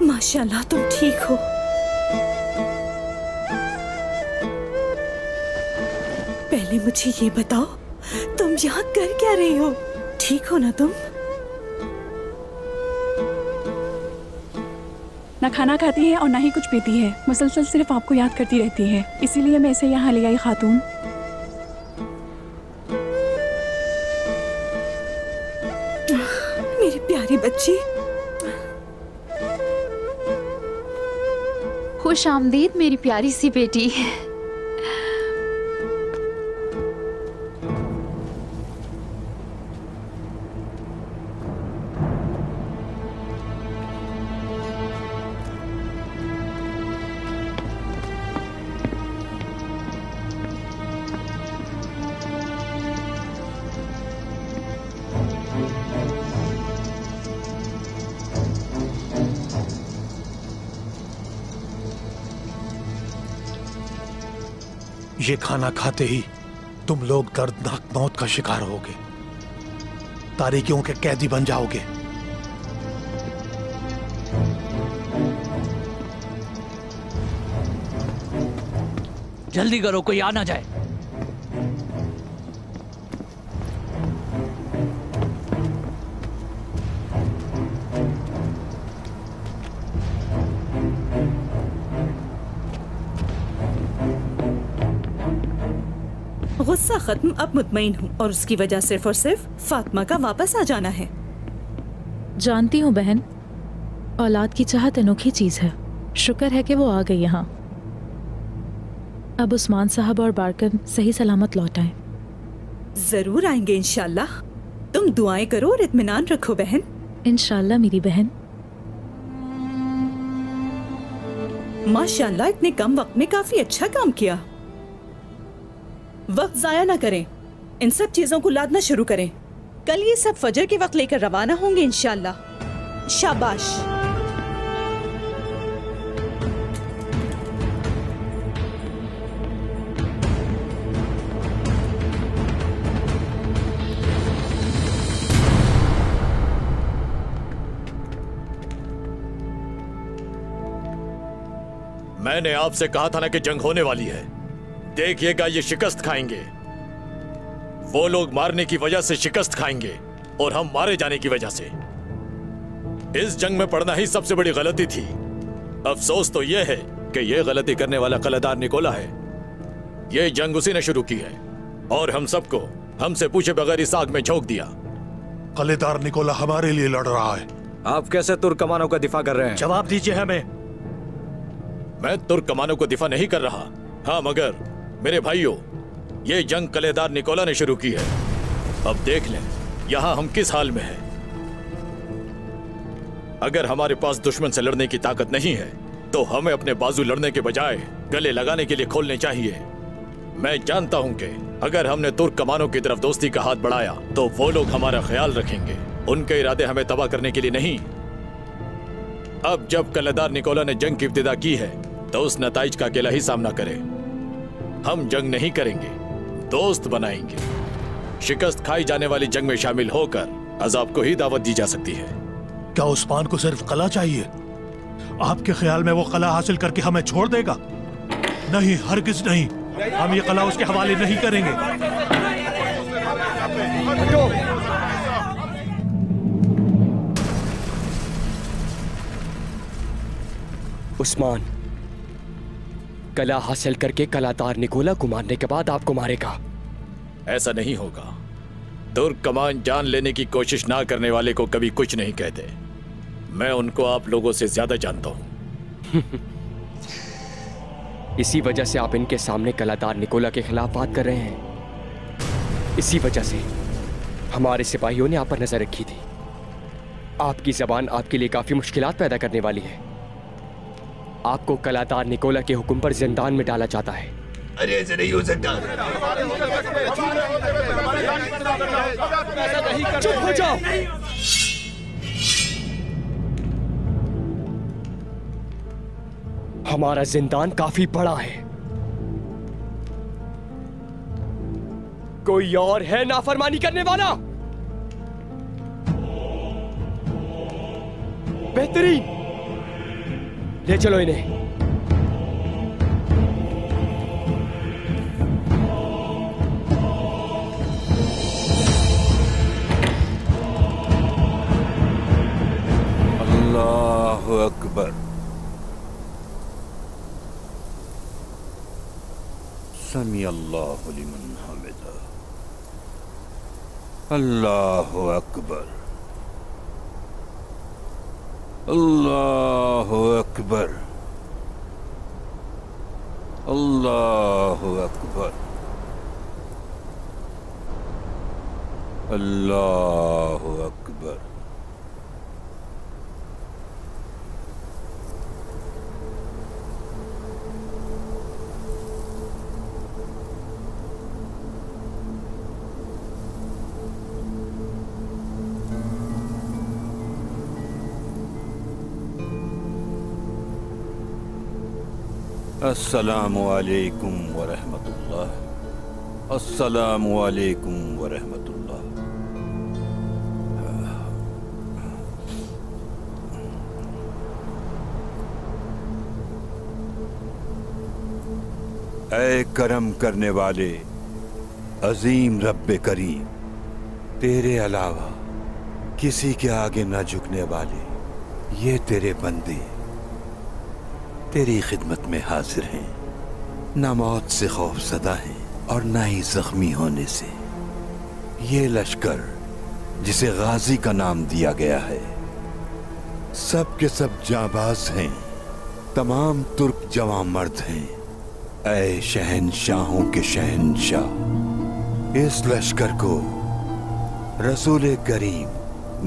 माशाल्लाह तुम ठीक हो। पहले मुझे ये बताओ, तुम यहाँ कर क्या रही हो? ठीक हो ना तुम? ना खाना खाती है और ना ही कुछ पीती है, मुसलसल सिर्फ आपको याद करती रहती है, इसीलिए मैं इसे यहाँ ले आई खातून। मेरी प्यारी बच्ची, खुश आमदीद मेरी प्यारी सी बेटी। ये खाना खाते ही तुम लोग दर्दनाक मौत का शिकार होगे, तारीकियों के कैदी बन जाओगे। जल्दी करो, कोई आ ना जाए। गुस्सा खत्म, अब मुतमईन हूँ, और उसकी वजह सिर्फ और सिर्फ फातिमा का वापस आ जाना है। जानती हूँ बहन, औलाद की चाहत अनोखी चीज है। शुक्र है कि वो आ गई यहाँ। अब उस्मान साहब और बारकन सही सलामत लौट आए। जरूर आएंगे इंशाल्लाह। तुम दुआएं करो और इत्मीनान रखो बहन। इंशाल्लाह मेरी बहन। माशाल्लाह, इतने कम वक्त में काफी अच्छा काम किया। वक्त जाया ना करें, इन सब चीजों को लादना शुरू करें। कल ये सब फजर के वक्त लेकर रवाना होंगे इंशाल्लाह। शाबाश। मैंने आपसे कहा था ना कि जंग होने वाली है। देखिएगा ये शिकस्त खाएंगे। वो लोग मारने की वजह से शिकस्त खाएंगे और हम मारे जाने की वजह से। इस जंग में पड़ना ही सबसे बड़ी गलती थी। अफसोस तो यह है कि यह गलती करने वाला कलेदार निकोला है। यह जंग उसी ने शुरू की है और हम सबको हमसे पूछे बगैर इस आग में झोंक दिया। कलेदार निकोला हमारे लिए लड़ रहा है। आप कैसे तुर्क कमानों का दिफा कर रहे हैं? जवाब दीजिए हमें। मैं तुर्क कमानों को दिफा नहीं कर रहा। हाँ, मगर मेरे भाइयों, ये जंग कलेदार निकोला ने शुरू की है। अब देख लें यहां हम किस हाल में हैं। अगर हमारे पास दुश्मन से लड़ने की ताकत नहीं है तो हमें अपने बाजू लड़ने के बजाय गले लगाने के लिए खोलने चाहिए। मैं जानता हूं कि अगर हमने तुर्क कमानों की तरफ दोस्ती का हाथ बढ़ाया तो वो लोग हमारा ख्याल रखेंगे। उनके इरादे हमें तबाह करने के लिए नहीं। अब जब कलेदार निकोला ने जंग की इब्तिदा की है तो उस नताइज का अकेला ही सामना करे। हम जंग नहीं करेंगे, दोस्त बनाएंगे। शिकस्त खाई जाने वाली जंग में शामिल होकर अजाब को ही दावत दी जा सकती है। क्या उस्मान को सिर्फ कला चाहिए? आपके ख्याल में वो कला हासिल करके हमें छोड़ देगा? नहीं, हरगिज नहीं। हम ये कला उसके हवाले नहीं करेंगे। उस्मान कला हासिल करके कलादार निकोला को मारने के बाद आपको मारेगा। ऐसा नहीं होगा। तुर्क कमान जान लेने की कोशिश ना करने वाले को कभी कुछ नहीं कहते। मैं उनको आप लोगों से ज्यादा जानता हूं। इसी वजह से आप इनके सामने कलादार निकोला के खिलाफ बात कर रहे हैं। इसी वजह से हमारे सिपाहियों ने आप पर नजर रखी थी। आपकी जबान आपके लिए काफी मुश्किलात पैदा करने वाली है। आपको कलादार निकोला के हुक्म पर जिंदान में डाला जाता है। अरे ऐसे नहीं हो सकता। चुप हो जाओ। हमारा जिंदान काफी बड़ा है। कोई और है नाफरमानी करने वाला? बेहतरीन, ले चलो इन्हें। अल्लाहु अकबर। समी अल्लाहु लिमन हमिदा। अल्लाहु अकबर। अल्लाहु अकबर। अल्लाहु अकबर। अल्लाहु अकबर। अस्सलामु अलैकुम व रहमतुल्लाह। अस्सलामु अलैकुम व रहमतुल्लाह। ऐ करम करने वाले अजीम रब्बे करीम, तेरे अलावा किसी के आगे न झुकने वाले ये तेरे बंदे तेरी खिदमत में हाजिर हैं। न मौत से खौफ सदा है और न ही जख्मी होने से। ये लश्कर जिसे गाजी का नाम दिया गया है, सब के सब जाबाज हैं, तमाम तुर्क जवां मर्द हैं। ऐ शहनशाहों के शहनशाह, इस लश्कर को रसूल करीम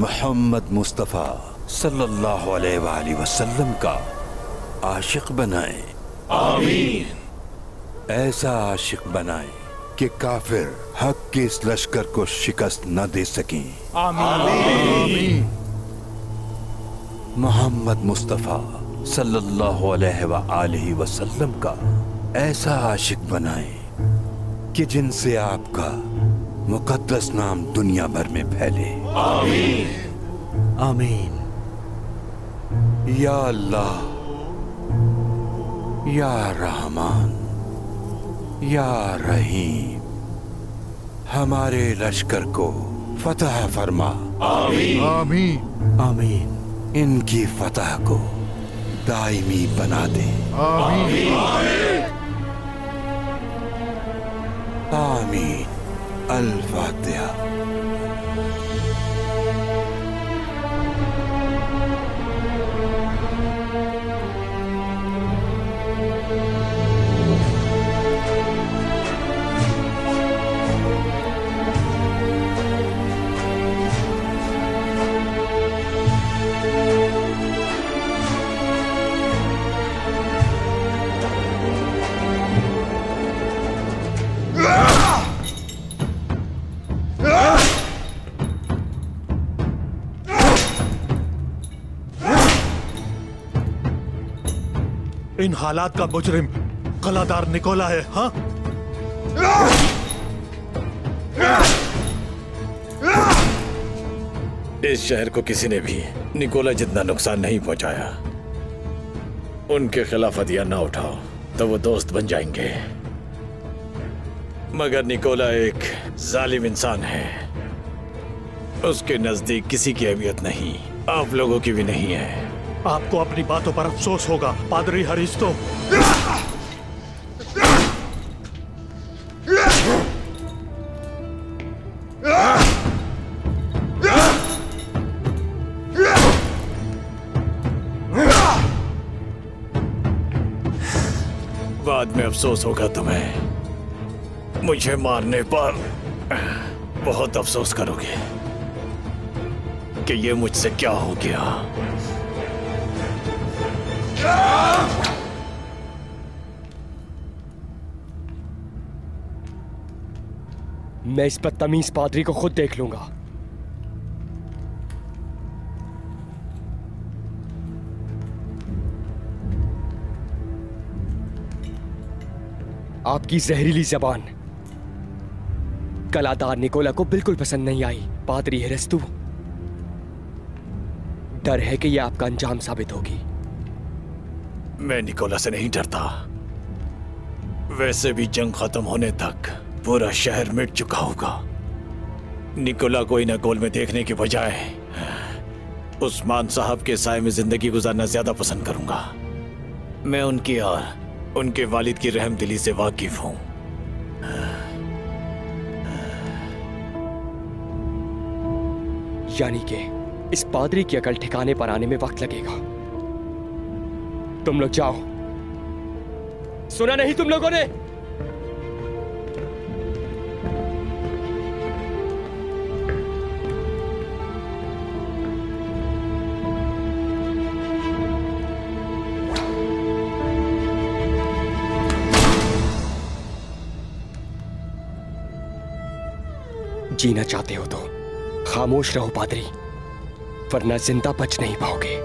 मोहम्मद मुस्तफ़ा सल्लल्लाहु अलैहि वसल्लम का आशिक बनाए। आमीन। ऐसा आशिक बनाए कि काफिर हक के इस लश्कर को शिकस्त न दे सकें। आमीन। मोहम्मद मुस्तफ़ा सल्लल्लाहु अलैहि वसल्लम का ऐसा आशिक बनाए कि जिनसे आपका मुकद्दस नाम दुनिया भर में फैले। आमीन। आमीन। या अल्लाह, या रहमान, या रहीम, हमारे लश्कर को फतह फरमा। आमीन। आमीन। आमीन। इनकी फतह को दायमी बना दे। आमीन। आमीन। अल-फातिहा। इन हालात का मुजरिम कलादार निकोला है। हाँ, इस शहर को किसी ने भी निकोला जितना नुकसान नहीं पहुंचाया। उनके खिलाफ हथियार ना उठाओ तो वो दोस्त बन जाएंगे, मगर निकोला एक जालिम इंसान है। उसके नजदीक किसी की अहमियत नहीं, आप लोगों की भी नहीं है। आपको अपनी बातों पर अफसोस होगा पादरी हरिस्तो। बाद में अफसोस होगा तुम्हें। मुझे मारने पर बहुत अफसोस करोगे कि ये मुझसे क्या हो गया। मैं इस बदतमीज पादरी को खुद देख लूंगा। आपकी जहरीली जबान कलादार निकोला को बिल्कुल पसंद नहीं आई। पादरी हिरस्तु, डर है कि यह आपका अंजाम साबित होगी। मैं निकोला से नहीं डरता। वैसे भी जंग खत्म होने तक पूरा शहर मिट चुका होगा। निकोला को इन गोल में देखने के बजाय उस्मान साहब के साए में जिंदगी गुजारना ज्यादा पसंद करूंगा। मैं उनकी और उनके वालिद की रहमदिली से वाकिफ हूं। यानी कि इस पादरी की अकल ठिकाने पर आने में वक्त लगेगा। तुम लोग जाओ। सुना नहीं तुम लोगों ने? जीना चाहते हो तो खामोश रहो पादरी, वरना जिंदा बच नहीं पाओगे।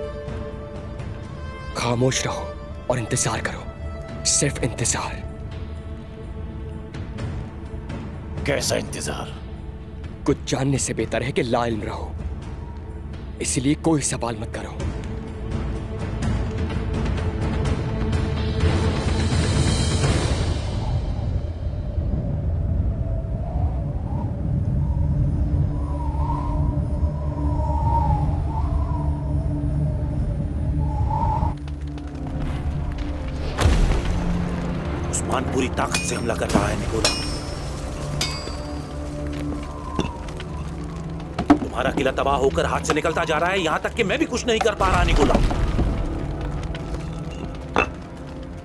खामोश रहो और इंतजार करो, सिर्फ इंतजार। कैसा इंतजार? कुछ जानने से बेहतर है कि लाइल्म रहो, इसलिए कोई सवाल मत करो। पूरी ताकत से हमला कर रहा है निकोला। तुम्हारा किला तबाह होकर हाथ से निकलता जा रहा है, यहां तक कि मैं भी कुछ नहीं कर पा रहा निकोला।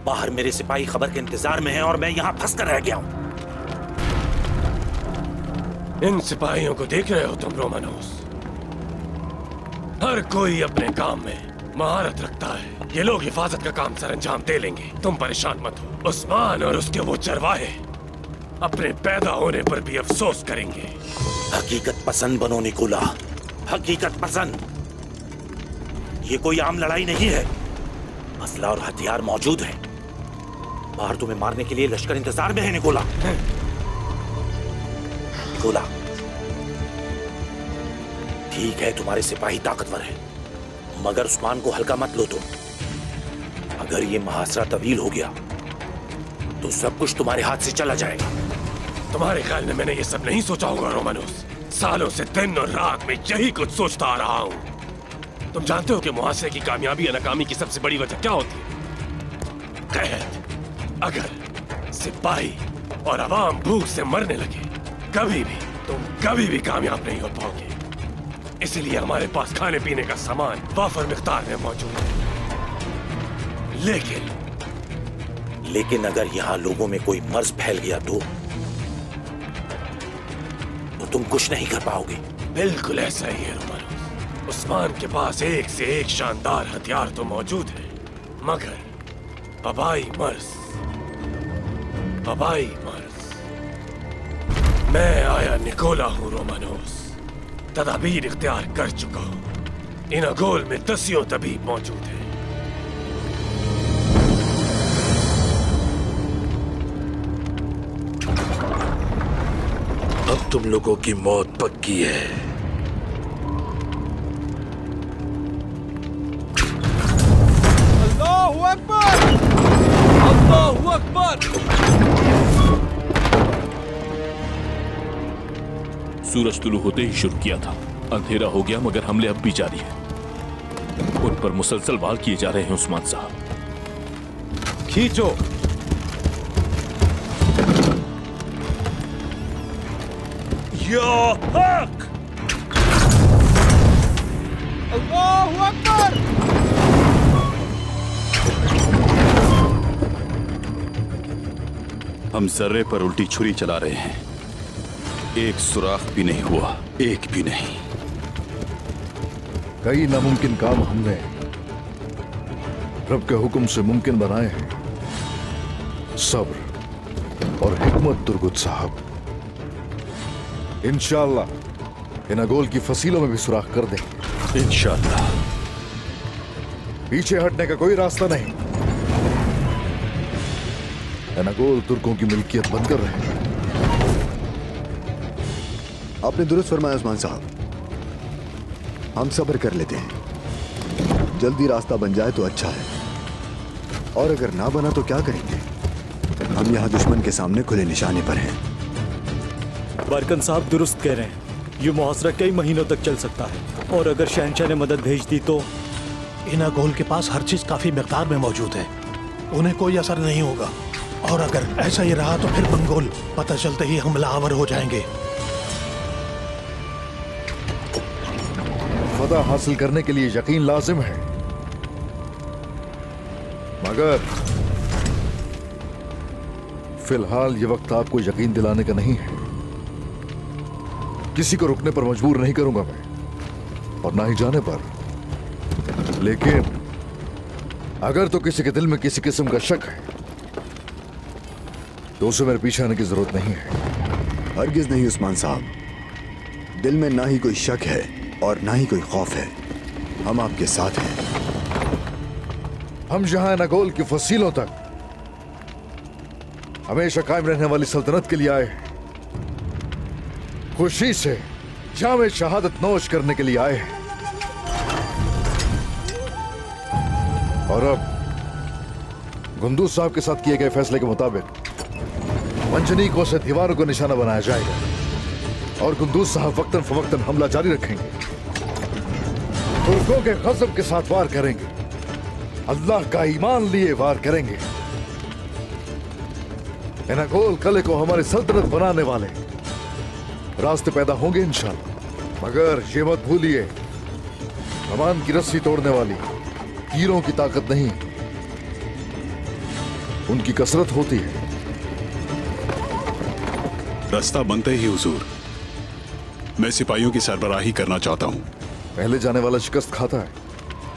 बाहर मेरे सिपाही खबर के इंतजार में हैं और मैं यहां फंस कर रह गया हूं। इन सिपाहियों को देख रहे हो तुम रोमानोस? हर कोई अपने काम में महारत रखता है। ये लोग हिफाजत का काम सरंजाम दे लेंगे, तुम परेशान मत हो। उस्मान और उसके वो चरवाहे अपने पैदा होने पर भी अफसोस करेंगे। हकीकत पसंद बनो निकोला, हकीकत पसंद। ये कोई आम लड़ाई नहीं है। असला और हथियार मौजूद है। बाहर तुम्हें मारने के लिए लश्कर इंतजार में है निकोला। निकोला, ठीक है तुम्हारे सिपाही ताकतवर है, मगर उस्मान को हल्का मत लो तुम। अगर ये मुहासरा तवील हो गया तो सब कुछ तुम्हारे हाथ से चला जाएगा। तुम्हारे ख्याल में मैंने ये सब नहीं सोचा होगा रोमानोस? सालों से दिन और रात में यही कुछ सोचता आ रहा हूं। तुम जानते हो कि मुहासरे की कामयाबी या नाकामी की सबसे बड़ी वजह क्या होती है? कैद। अगर सिपाही और अवाम भूख से मरने लगे, तुम कभी भी कामयाब नहीं हो पाओगे। इसीलिए हमारे पास खाने पीने का सामान वाफर मिकदार में मौजूद है। लेकिन अगर यहाँ लोगों में कोई मर्ज फैल गया तो तुम कुछ नहीं कर पाओगे। बिल्कुल ऐसा ही है रोमानोस। उस्मान के पास एक से एक शानदार हथियार तो मौजूद है, मगर वबाई मर्ज। मैं आया निकोला हूं रोमानोस। तदाबीर इख्तियार कर चुका हूं। इन अगोल में 10 तबीब मौजूद है। अब तुम लोगों की मौत पक्की है। अल्लाहू अकबर! अल्लाहू अकबर! सूरज तुलू होते ही शुरू किया था। अंधेरा हो गया मगर हमले अब भी जारी है। उन पर मुसलसल वार किए जा रहे हैं उस्मान साहब। खींचो। या हक! अल्लाहू अकबर! हम जर्रे पर उल्टी छुरी चला रहे हैं, एक सुराख भी नहीं हुआ, एक भी नहीं। कई नामुमकिन काम हमने रब के हुक्म से मुमकिन बनाए हैं। सब्र और हिकमत दुर्गुत साहब। इंशाअल्लाह इन अगोल की फसीलों में भी सुराख कर देंगे। इंशाअल्लाह। पीछे हटने का कोई रास्ता नहीं। इन अगोल तुर्कों की मिल्कियत बनकर रहे। आपने दुरुस्त फरमाया उस्मान साहब। हम सब्र कर लेते हैं। जल्दी रास्ता बन जाए तो अच्छा है, और अगर ना बना तो क्या करेंगे? हम यहाँ दुश्मन के सामने खुले निशाने पर हैं। बारकन साहब दुरुस्त कह रहे हैं। ये मुहासरा कई महीनों तक चल सकता है, और अगर शहंशाह ने मदद भेज दी तो? इन अगोल के पास हर चीज काफी मिकदार में मौजूद है, उन्हें कोई असर नहीं होगा। और अगर ऐसा ही रहा तो फिर मंगोल पता चलते ही हमलावर हो जाएंगे। फतह हासिल करने के लिए यकीन लाजिम है, मगर फिलहाल ये वक्त आपको यकीन दिलाने का नहीं है। किसी को रुकने पर मजबूर नहीं करूंगा मैं, और ना ही जाने पर। लेकिन अगर तो किसी के दिल में किसी किस्म का शक है तो उसे मेरे पीछे आने की जरूरत नहीं है। हरगिज नहीं उस्मान साहब। दिल में ना ही कोई शक है और ना ही कोई खौफ है। हम आपके साथ हैं। हम जहां नगोल की फसीलों तक हमेशा कायम रहने वाली सल्तनत के लिए आए हैं। खुशी से जामे शहादत नोश करने के लिए आए हैं। और अब गुंदूज साहब के साथ किए गए फैसले के मुताबिक मंजनीकों से दीवारों को निशाना बनाया जाएगा, और गुंदूज साहब वक्तन फवक्तन हमला जारी रखेंगे। तुर्कों के गजब के साथ वार करेंगे, अल्लाह का ईमान लिए वार करेंगे। इनागोल कले को हमारी सल्तनत बनाने वाले रास्ते पैदा होंगे इंशाअल्लाह। मगर ये मत भूलिए, कमान की रस्सी तोड़ने वाली तीरों की ताकत नहीं, उनकी कसरत होती है। रास्ता बनते ही हुजूर, मैं सिपाहियों की सरबराही करना चाहता हूं। पहले जाने वाला शिकस्त खाता है।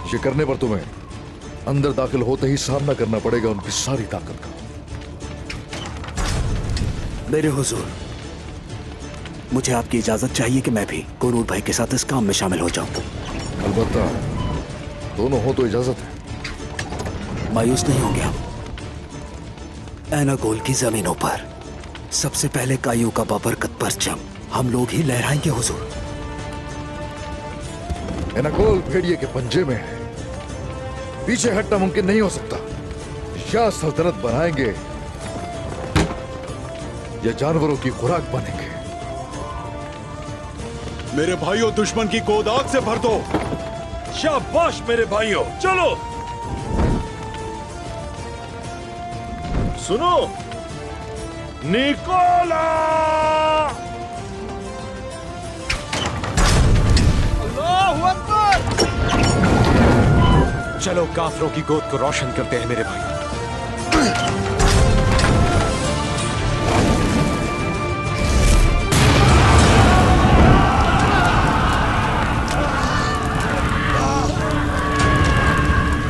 ये करने पर तुम्हें अंदर दाखिल होते ही सामना करना पड़ेगा उनकी सारी ताकत का। मेरे हुजूर, मुझे आपकी इजाजत चाहिए कि मैं भी कोनूर भाई के साथ इस काम में शामिल हो जाऊं। अलबत्ता, दोनों हो तो इजाजत है। मायूस नहीं होंगे आप। एनागोल की जमीनों पर सबसे पहले कायू का बाबरकत परचम हम लोग ही लहराएंगे हुजूर। एनागोल भेड़िए के पंजे में है, पीछे हटना मुमकिन नहीं हो सकता। या सल्तनत बनाएंगे या जानवरों की खुराक बनेंगे। मेरे भाइयों, दुश्मन की गोद आग से भर दो। शाबाश मेरे भाइयों, चलो। सुनो, निकोला! अल्लाहु अकबर! चलो काफरों की गोद को रोशन करते हैं मेरे भाई।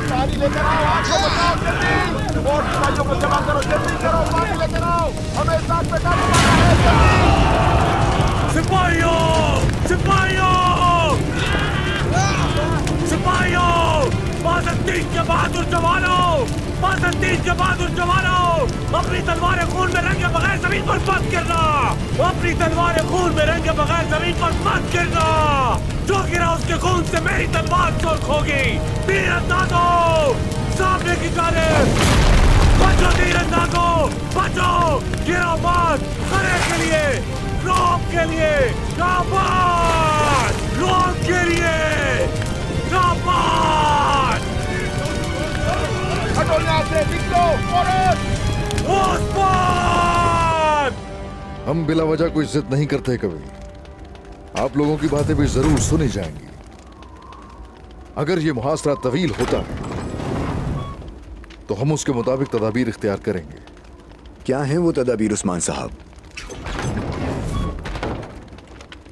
पानी लेकर आओ, आग को बचाओ जल्दी। और सिपाहियों को जमा करो, जल्दी करो, पानी लेकर आओ। हमें साथ में काम करना है, जल्दी। सिपाहियों, सिपाहियों, सिपाहियों, बाज़ंतीन के बहादुर जवानों, बाज़ंतीन के बहादुर जवानों, अपनी तलवारें खून में रंगे बगैर जमीन पर मत गिरना। अपनी तलवारें खून में रंगे बगैर जमीन पर मत गिरना। जो गिरा उसके खून से मेरी तलवार सुर्ख होगी। तीरंदाजों, सामने की जानिब बचो, तीरंदाजों बचो, गिरो मत। खड़े के लिए, रोम के लिए, शाबाश, रोम के लिए, शाबाश। हटो यहाँ से, निकलो, फौरन। हम बिला वजह कोई जिद नहीं करते कभी। आप लोगों की बातें भी जरूर सुनी जाएंगी। अगर ये मुहासरा तवील होता है तो हम उसके मुताबिक तदाबीर इख्तियार करेंगे। क्या है वो तदाबीर उस्मान साहब?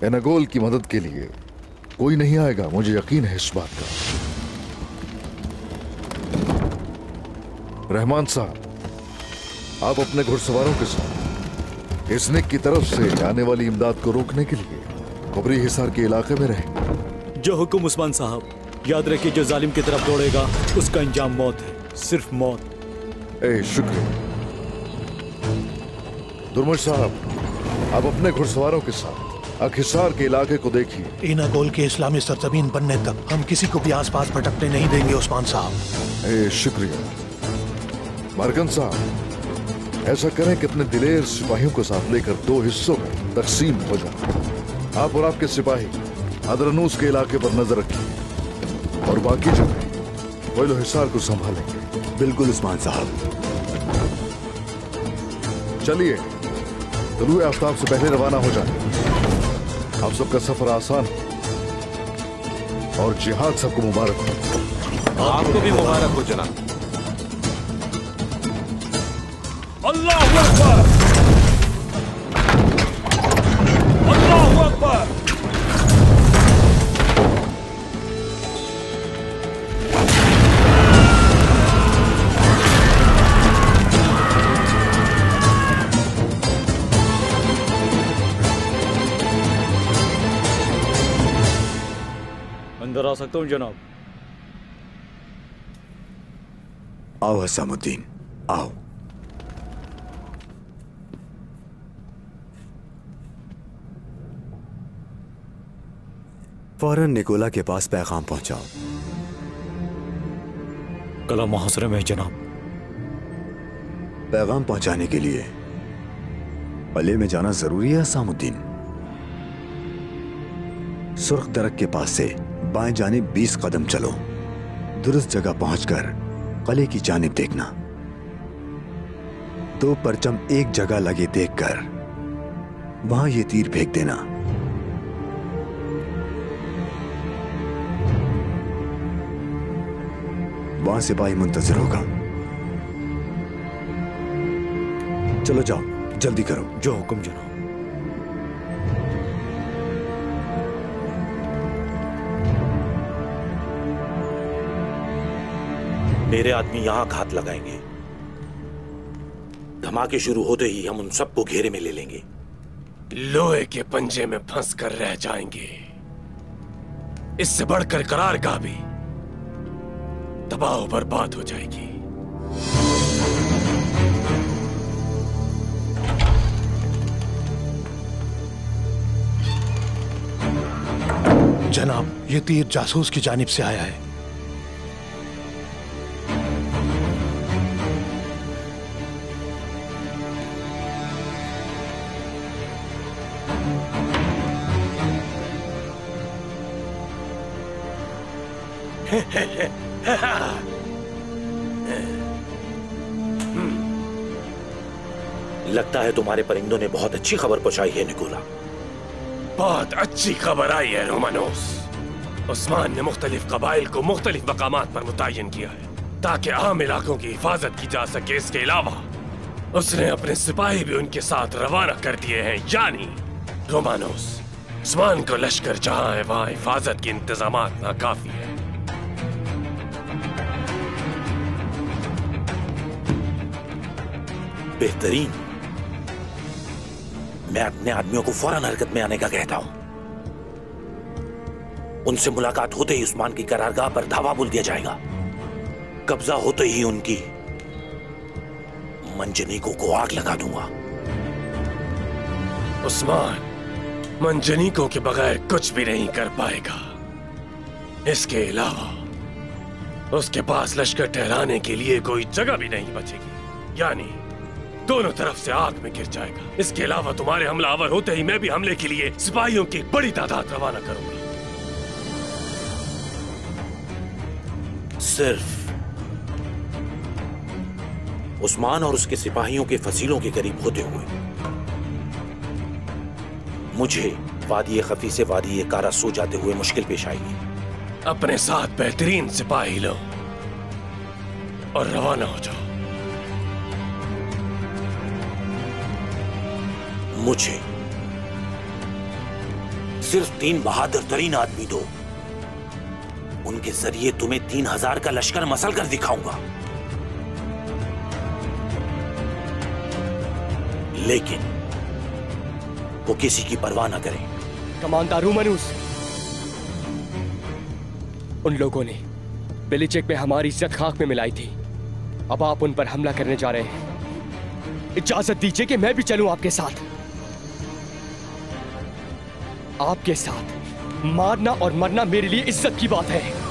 एनागोल की मदद के लिए कोई नहीं आएगा, मुझे यकीन है इस बात का। रहमान साहब, आप अपने घुड़सवारों के साथ इस्निक की तरफ से आने वाली इमदाद को रोकने के लिए कुबरी हिसार के इलाके में रहेंगे। जो हुक्म उस्मान साहब, याद रखिए जो जालिम की तरफ दौड़ेगा उसका अंजाम मौत है, सिर्फ मौत। ए शुक्रिया। दुर्मुश साहब, आप अपने घुड़सवारों के साथ अखिसार के इलाके को देखिए। एनागोल के इस्लामी सरजमीन बनने तक हम किसी को भी आसपास भटकने नहीं देंगे उस्मान साहब। ए शुक्रिया। मार्गन साहब, ऐसा करें कि अपने दिलेर सिपाहियों को साथ लेकर दो हिस्सों में तकसीम हो जाए। आप और आपके सिपाही अदरनूस के इलाके पर नजर रखिए और बाकी जगह कोयलो हिसार को संभालेंगे। बिल्कुल उस्मान साहब। चलिए, तुलुए आफ्ताब से पहले रवाना हो जाए। आप सबका सफर आसान और जिहाद सबको मुबारक हो। आपको भी मुबारक हो जनाब। अल्लाहु अकबर, अल्लाहु अकबर। अंदर आ सकता हूँ जनाब? आओ हसामुद्दीन, आओ। फौरन निकोला के पास पैगाम पहुंचाओ। कला मुहासरे में जनाब। पैगाम पहुंचाने के लिए अले में जाना जरूरी है हसामुद्दीन? सुर्ख दरख्त के पास से बाएं जानिब 20 कदम चलो। दुरुस्त जगह पहुंचकर कले की जानिब देखना। 2 परचम एक जगह लगे देखकर वहां ये तीर फेंक देना। वहां सिपाही मुंतजिर होगा। चलो जाओ, जल्दी करो। जो हुक्म जनाब। मेरे आदमी यहां घात लगाएंगे। धमाके शुरू होते ही हम उन सबको घेरे में ले लेंगे। लोहे के पंजे में फंस कर रह जाएंगे। इससे बढ़कर करारगाह भी तबाह बर्बाद हो जाएगी। जनाब, ये तीर जासूस की जानिब से आया है। लगता है तुम्हारे परिंदों ने बहुत अच्छी खबर पहुंचाई है निकोला। बहुत अच्छी खबर आई है रोमानोस। उस्मान ने मुख्तलिफ कबाइल को मुख्तलिफ मकामात पर मुतय्यन किया है ताकि आम इलाकों की हिफाजत की जा सके। इसके अलावा उसने अपने सिपाही भी उनके साथ रवाना कर दिए हैं। यानी रोमानोस, उस्मान को लश्कर जहां है वहां हिफाजत के इंतजामात नाकाफी है। बेहतरीन। मैं अपने आदमियों को फौरन हरकत में आने का कहता हूं। उनसे मुलाकात होते ही उस्मान की करारगाह पर धावा बोल दिया जाएगा। कब्जा होते ही उनकी मंजनीकों को आग लगा दूंगा। उस्मान मंजनीकों के बगैर कुछ भी नहीं कर पाएगा। इसके अलावा उसके पास लश्कर ठहराने के लिए कोई जगह भी नहीं बचेगी। यानी दोनों तरफ से आग में गिर जाएगा। इसके अलावा तुम्हारे हमलावर होते ही मैं भी हमले के लिए सिपाहियों की बड़ी तादाद रवाना करूंगा। सिर्फ उस्मान और उसके सिपाहियों के फसीलों के करीब होते हुए मुझे वादी खफी से वादी कारा सो जाते हुए मुश्किल पेश आएगी। अपने साथ बेहतरीन सिपाही लो और रवाना हो जाओ। मुझे सिर्फ 3 बहादुर तरीन आदमी दो। उनके जरिए तुम्हें 3000 का लश्कर मसल कर दिखाऊंगा। लेकिन वो किसी की परवाह न करें। कमांडर रोमानोस, उन लोगों ने बेलिचेक में हमारी इज्जत खाक में मिलाई थी। अब आप उन पर हमला करने जा रहे हैं। इजाजत दीजिए कि मैं भी चलूं आपके साथ। आपके साथ मारना और मरना मेरे लिए इज्जत की बात है।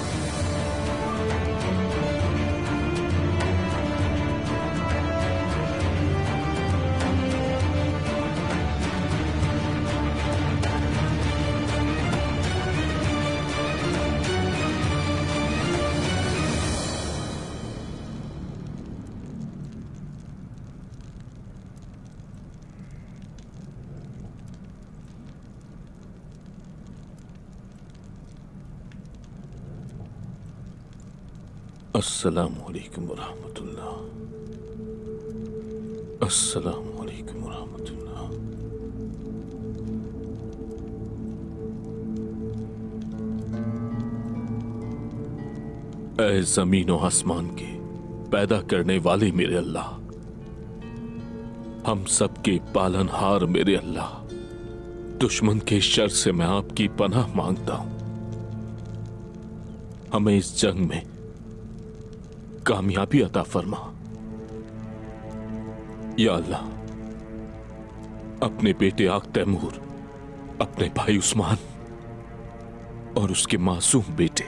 अस्सलामु अलैकुम वरहमतुल्लाह। अस्सलामु अलैकुम वरहमतुल्लाह। ऐ जमीन और आसमान के पैदा करने वाले मेरे अल्लाह, हम सबके पालनहार मेरे अल्लाह, दुश्मन के शर से मैं आपकी पनाह मांगता हूं। हमें इस जंग में कामयाबी अता फरमा। या अल्लाह, अपने बेटे आग तैमूर, अपने भाई उस्मान और उसके मासूम बेटे,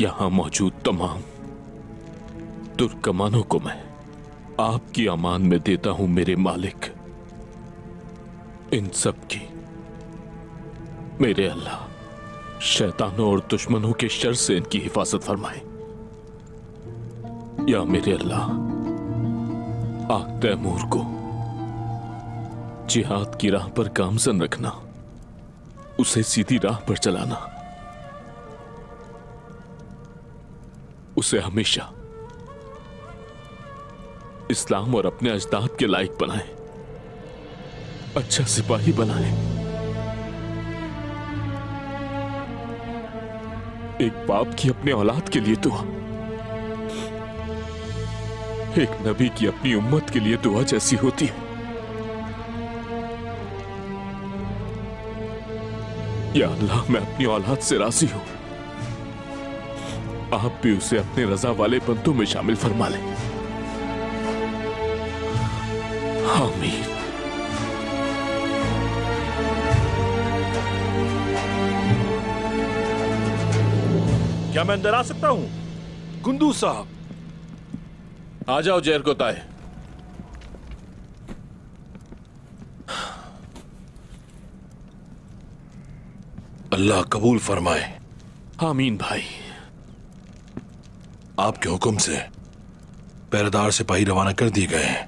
यहां मौजूद तमाम तुर्कमानों को मैं आपकी अमान में देता हूं मेरे मालिक। इन सब की मेरे अल्लाह शैतानों और दुश्मनों के शर से इनकी हिफाजत फरमाए। या मेरे अल्लाह, आग तैमूर को जिहाद की राह पर गामजन रखना, उसे सीधी राह पर चलाना, उसे हमेशा इस्लाम और अपने अजदाद के लायक बनाए, अच्छा सिपाही बनाए। एक बाप की अपने औलाद के लिए दुआ। एक नबी की अपनी उम्मत के लिए दुआ जैसी होती है। या अल्लाह, मैं अपनी औलाद से राजी हूं, आप भी उसे अपने रजा वाले बंदों में शामिल फरमा लें। आमीन। क्या मैं अंदर आ सकता हूं? गुंदू साहब, आ जाओ जेरको ताए। अल्लाह कबूल फरमाए। आमीन भाई। आपके हुक्म से पहरेदार सिपाही रवाना कर दिए गए हैं।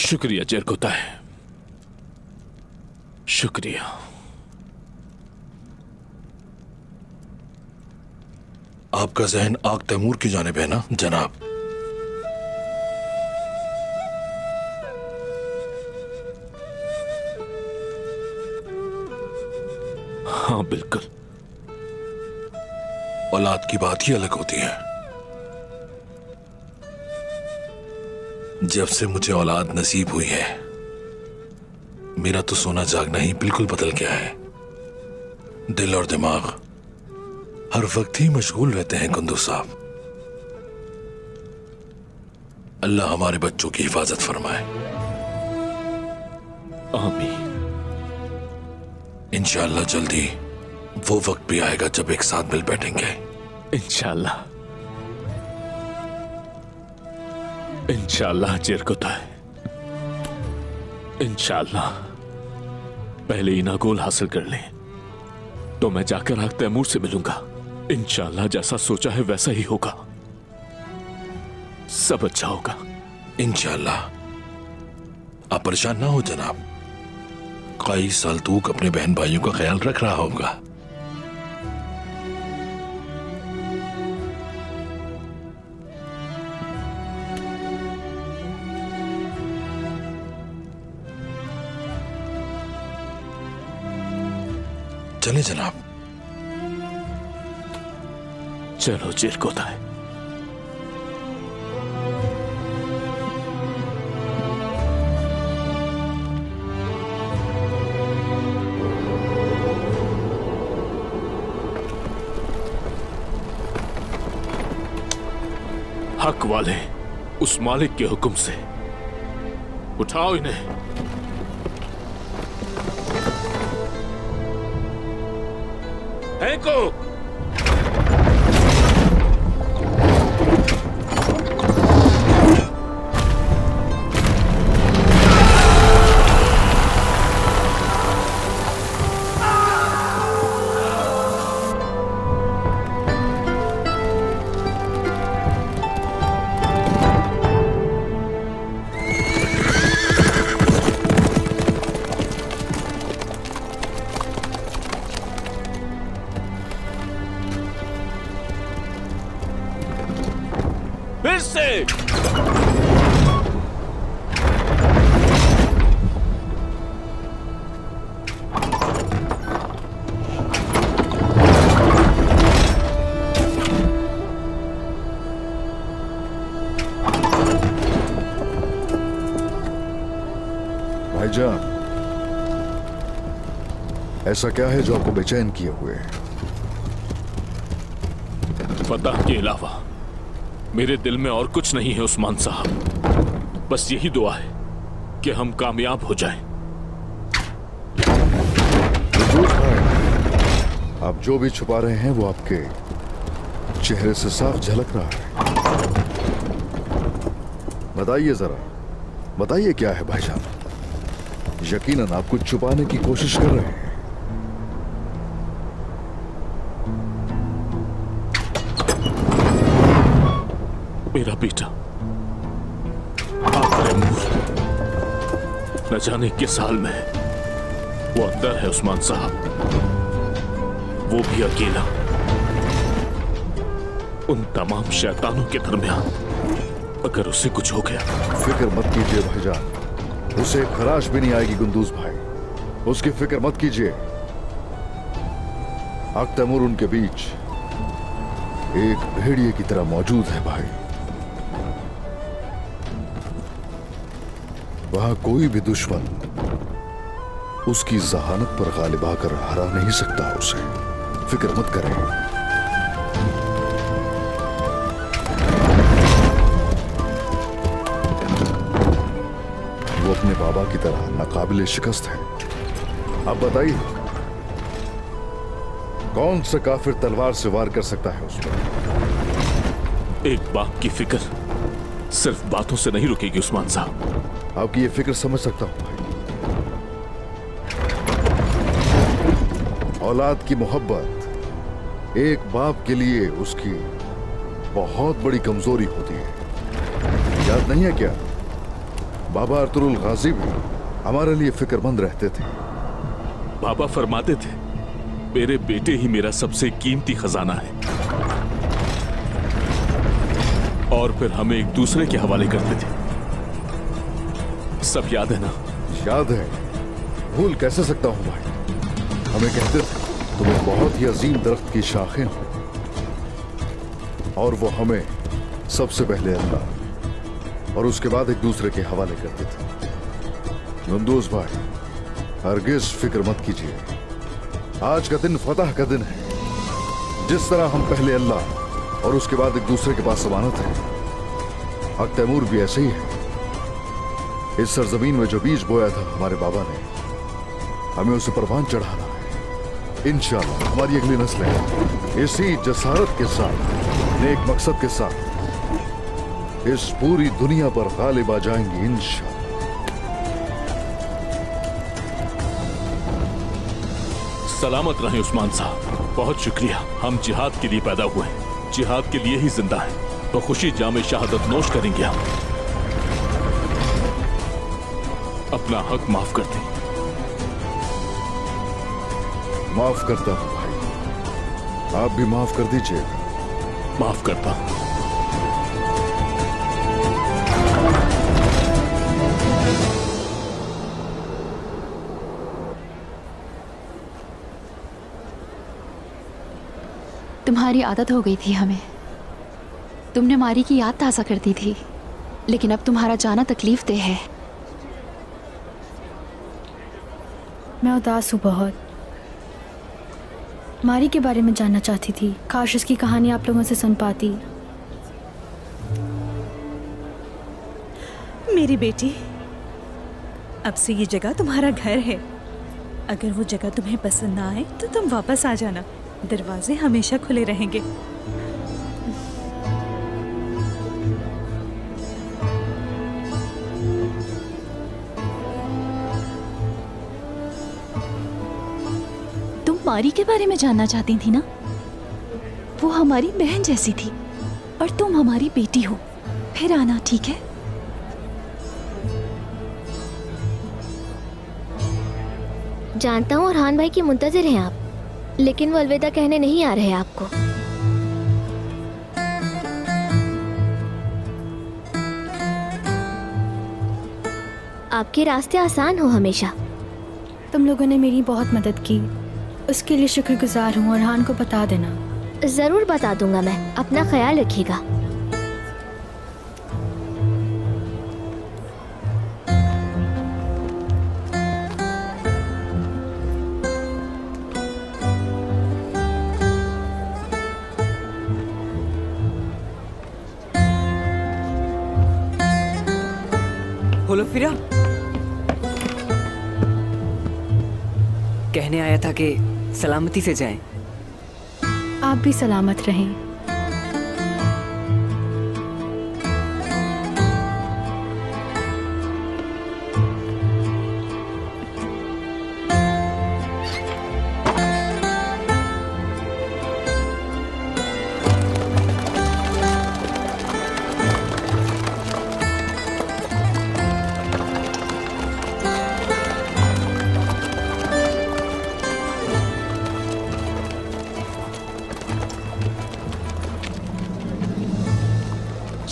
शुक्रिया जेरको ताए, शुक्रिया। आपका जहन आग तैमूर की जानिब है ना जनाब? हाँ बिल्कुल। औलाद की बात ही अलग होती है। जब से मुझे औलाद नसीब हुई है, मेरा तो सोना जागना ही बिल्कुल बदल गया है। दिल और दिमाग हर वक्त ही मशगूल रहते हैं कुंदू साहब। अल्लाह हमारे बच्चों की हिफाजत फरमाए। आमीन। इंशाअल्लाह जल्दी वो वक्त भी आएगा जब एक साथ मिल बैठेंगे। इंशाअल्लाह, इंशाअल्लाह जेरको ताए, इंशाअल्लाह। पहले इनागोल हासिल कर लें तो मैं जाकर आग तैमूर से मिलूंगा। इंशाअल्लाह जैसा सोचा है वैसा ही होगा, सब अच्छा होगा। इंशाअल्लाह। आप परेशान ना हो जनाब, कई साल तक अपने बहन भाइयों का ख्याल रख रहा होगा। चले जनाब। चलो जेरको ताए। हक वाले उस मालिक के हुक्म से उठाओ इन्हें। फेंको। फिर से भाईजान, ऐसा क्या है जो आपको बेचैन किए हुए है? फतह के अलावा मेरे दिल में और कुछ नहीं है उस्मान साहब। बस यही दुआ है कि हम कामयाब हो जाएं। आप जो भी छुपा रहे हैं वो आपके चेहरे से साफ झलक रहा है। बताइए जरा, बताइए क्या है भाईजान? यकीनन आप कुछ छुपाने की कोशिश कर रहे हैं। मेरा बेटा तैमूर न जाने किस हाल में है। वो अंदर है उस्मान साहब, वो भी अकेला उन तमाम शैतानों के दरमियान। अगर उसे कुछ हो गया। फिक्र मत कीजिए भाईजान, उसे खराश भी नहीं आएगी गुंदूज भाई, उसकी फिक्र मत कीजिए। आग तैमूर उनके बीच एक भेड़िए की तरह मौजूद है भाई। वहां कोई भी दुश्मन उसकी जहानत पर गालिब आकर हरा नहीं सकता उसे। फिक्र मत करें। वो अपने बाबा की तरह नाकाबिले शिकस्त है। अब बताइए, कौन सा काफिर तलवार से वार कर सकता है उस पर? एक बाप की फिक्र सिर्फ बातों से नहीं रुकेगी उस्मान साहब। आपकी ये फिक्र समझ सकता हूं भाई। औलाद की मोहब्बत एक बाप के लिए उसकी बहुत बड़ी कमजोरी होती है। याद नहीं है क्या, बाबा अर्तुगरुल गाजी भी हमारे लिए फिक्रमंद रहते थे। बाबा फरमाते थे, मेरे बेटे ही मेरा सबसे कीमती खजाना है। और फिर हमें एक दूसरे के हवाले करते थे। सब याद है ना? याद है, भूल कैसे सकता हूं भाई। हमें कहते थे तुम एक बहुत ही अजीम दरख्त की शाखें हो, और वो हमें सबसे पहले अल्लाह और उसके बाद एक दूसरे के हवाले करते थे। नंदोज भाई, हरगिज फिक्र मत कीजिए। आज का दिन फतह का दिन है। जिस तरह हम पहले अल्लाह और उसके बाद एक दूसरे के पास अमानत है, हक तैमूर भी ऐसे ही है। इस सरजमीन में जो बीज बोया था हमारे बाबा ने, हमें उसे परवान चढ़ाना है। इंशाअल्लाह हमारी अगली नस्लें इसी जसारत के साथ, नेक मकसद के साथ इस पूरी दुनिया पर गालिब आ जाएंगी इंशाअल्लाह। सलामत रहें उस्मान साहब। बहुत शुक्रिया। हम जिहाद के लिए पैदा हुए हैं, जिहाद के लिए ही जिंदा हैं। तो खुशी जामे शहादत नोश करेंगे हम। अपना हक माफ कर दें। माफ करता हूं भाई, आप भी माफ कर दीजिएगा। माफ करता हूं। तुम्हारी आदत हो गई थी हमें। तुमने मारी की याद ताज़ा कर दी थी, लेकिन अब तुम्हारा जाना तकलीफ दे है। मैं उदास हूँ बहुत। मारी के बारे में जानना चाहती थी। काश इसकी कहानी आप लोगों से सुन पाती। मेरी बेटी, अब से ये जगह तुम्हारा घर है। अगर वो जगह तुम्हें पसंद ना आए तो तुम वापस आ जाना। दरवाजे हमेशा खुले रहेंगे। तुम मारी के बारे में जानना चाहती थी ना? वो हमारी बहन जैसी थी और तुम हमारी बेटी हो। फिर आना, ठीक है? जानता हूँ अरहान भाई की मुंतजिर हैं आप, लेकिन वो अलविदा कहने नहीं आ रहे आपको। आपके रास्ते आसान हो हमेशा। तुम लोगों ने मेरी बहुत मदद की, उसके लिए शुक्रगुजार हूँ। अरहान को बता देना। जरूर बता दूंगा मैं। अपना ख्याल रखिएगा। बोलो फिरा। कहने आया था कि सलामती से जाएं। आप भी सलामत रहें।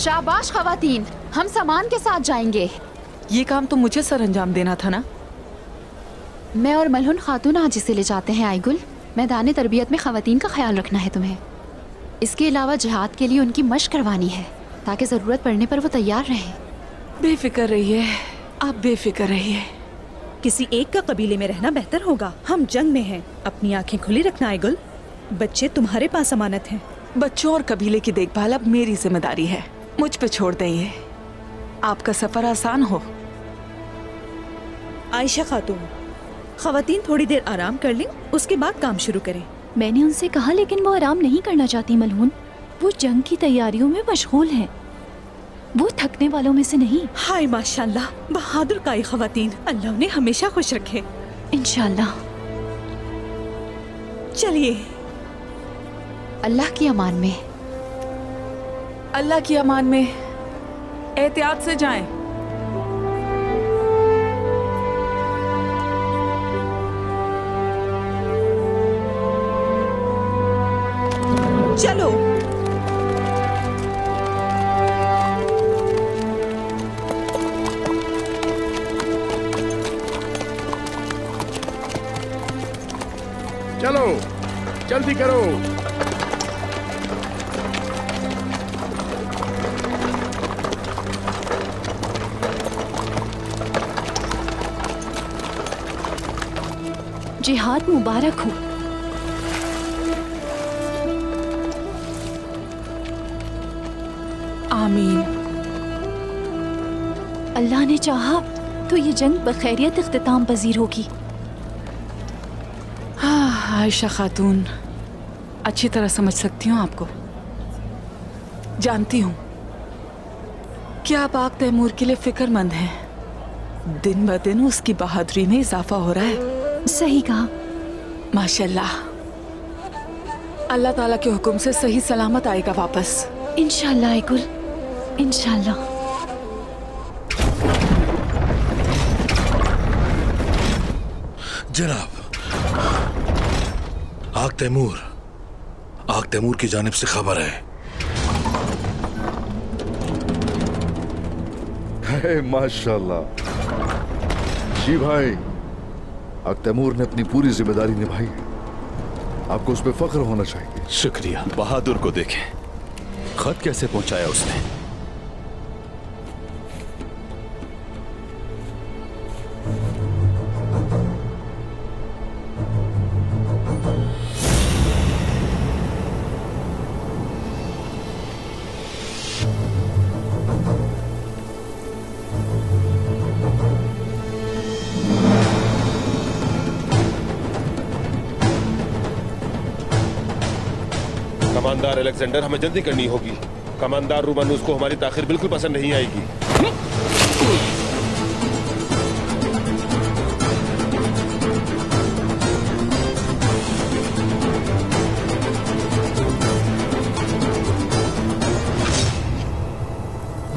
शाबाश खवातीन, हम सामान के साथ जाएंगे। ये काम तो मुझे सर अंजाम देना था ना। मैं और मलहुन खातून आज इसे ले जाते हैं आईगुल। मैदान तरबियत में खवातीन का ख्याल रखना है तुम्हें। इसके अलावा जिहाद के लिए उनकी मशक करवानी है ताकि ज़रूरत पड़ने पर वो तैयार रहें। बेफिक्र रहिए, आप बेफिक्र रहिए। किसी एक का कबीले में रहना बेहतर होगा। हम जंग में हैं। अपनी आंखें खुली रखना आइगुल। बच्चे तुम्हारे पास अमानत हैं। बच्चों और कबीले की देखभाल अब मेरी जिम्मेदारी है। मुझ पे छोड़ दें ये। आपका सफर आसान हो। आयशा खातून, खवातीन थोड़ी देर आराम कर लें, उसके बाद काम शुरू करें। मैंने उनसे कहा लेकिन वो आराम नहीं करना चाहती मलहून। वो जंग की तैयारियों में मशगूल हैं। वो थकने वालों में से नहीं। हाय माशाल्लाह, बहादुर काई खवातीन। अल्लाह उन्हें हमेशा खुश रखे। इंशाल्लाह। चलिए। अल्लाह की अमान में। अल्लाह की अमान में। एहतियात से जाएं। चलो। चलो जल्दी करो। जिहाद मुबारक हो। आमीन। अल्लाह ने चाहा तो ये जंग बखैरियत इख्तिताम पजीर होगी। हाँ आयशा खातून, अच्छी तरह समझ सकती हूँ आपको। जानती हूँ कि आप आग तैमूर के लिए फिक्रमंद हैं। दिन ब दिन उसकी बहादुरी में इजाफा हो रहा है। सही कहा। माशाल्लाह। अल्लाह ताला के हुक्म से सही सलामत आएगा वापस। इंशाल्लाह आइगुल, इंशाल्लाह। जनाब, आग तैमूर की जानिब से खबर है। है माशाल्लाह। जी भाई, आग तैमूर ने अपनी पूरी जिम्मेदारी निभाई है। आपको उस पर फख्र होना चाहिए। शुक्रिया। बहादुर को देखें, खत कैसे पहुंचाया उसने। कमांडर अलेक्जेंडर, हमें जल्दी करनी होगी। कमांडर रोमानूस को हमारी ताखिर बिल्कुल पसंद नहीं आएगी।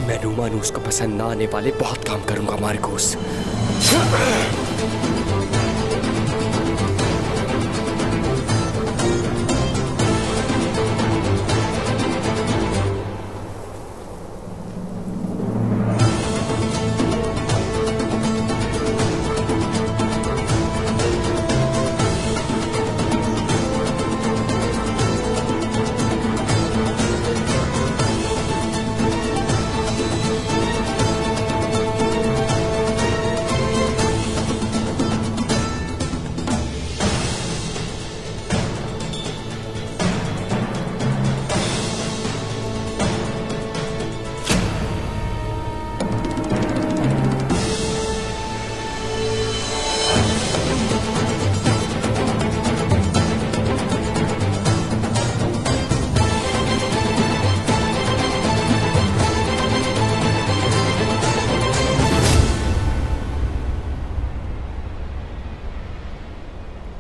मैं रोमानूस को पसंद ना आने वाले बहुत काम करूंगा मार्कोस।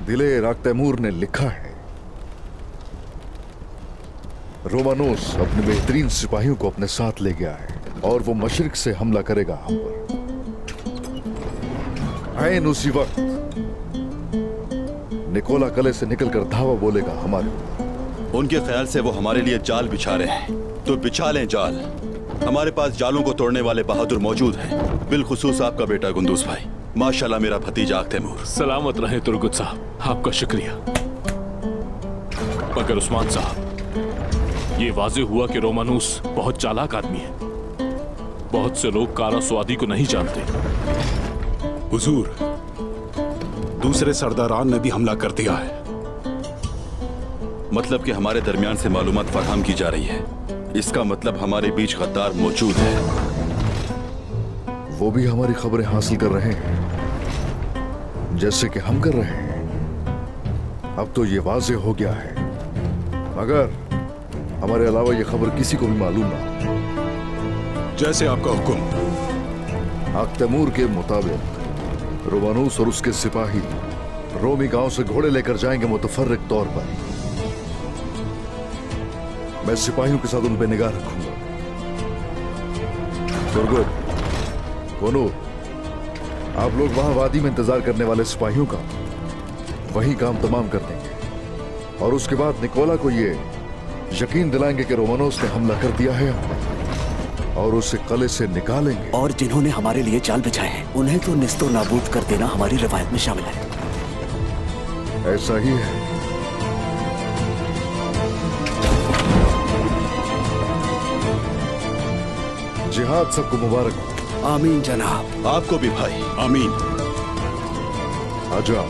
दिलेर आग तैमूर ने लिखा है, रोमानोस अपने बेहतरीन सिपाहियों को अपने साथ ले गया है और वो मशरिक से हमला करेगा हम पर। ऐन उसी वक्त निकोला कले से निकलकर धावा बोलेगा हमारे ऊपर। उनके ख्याल से वो हमारे लिए जाल बिछा रहे हैं, तो बिछा लें जाल। हमारे पास जालों को तोड़ने वाले बहादुर मौजूद हैं, बिलखुसूस आपका बेटा गुंदूस भाई। माशाल्लाह मेरा भतीजा आग तैमूर। सलामत रहे तुर्गुत साहब, आपका शुक्रिया। मगर उस्मान साहब, ये वाजे हुआ कि रोमानूस बहुत चालाक आदमी है। बहुत से लोग कारा स्वादी को नहीं जानते। हुजूर, दूसरे सरदारान ने भी हमला कर दिया है। मतलब कि हमारे दरमियान से मालूमात फराहम की जा रही है। इसका मतलब हमारे बीच गद्दार मौजूद है। वो भी हमारी खबरें हासिल कर रहे हैं, जैसे कि हम कर रहे हैं। अब तो ये वाज़ेह हो गया है, मगर हमारे अलावा ये खबर किसी को भी मालूम ना हो। जैसे आपका हुक्म। तैमूर के मुताबिक रोमानूस और उसके सिपाही रोमी गांव से घोड़े लेकर जाएंगे मुतफर्रिक तौर पर। मैं सिपाहियों के साथ उन पर निगाह रखूंगा। गुरगुर, कोनूर, आप लोग वहां वादी में इंतजार करने वाले सिपाहियों का वही काम तमाम कर देंगे और उसके बाद निकोला को ये यकीन दिलाएंगे कि रोमानोस ने हमला कर दिया है और उसे कले से निकालेंगे। और जिन्होंने हमारे लिए जाल बिछाए हैं उन्हें तो निस्तो नाबूद कर देना हमारी रिवायत में शामिल है। ऐसा ही है। जिहाद सबको मुबारक हो। आमीन जनाब। आपको भी भाई। आमीन। आजा।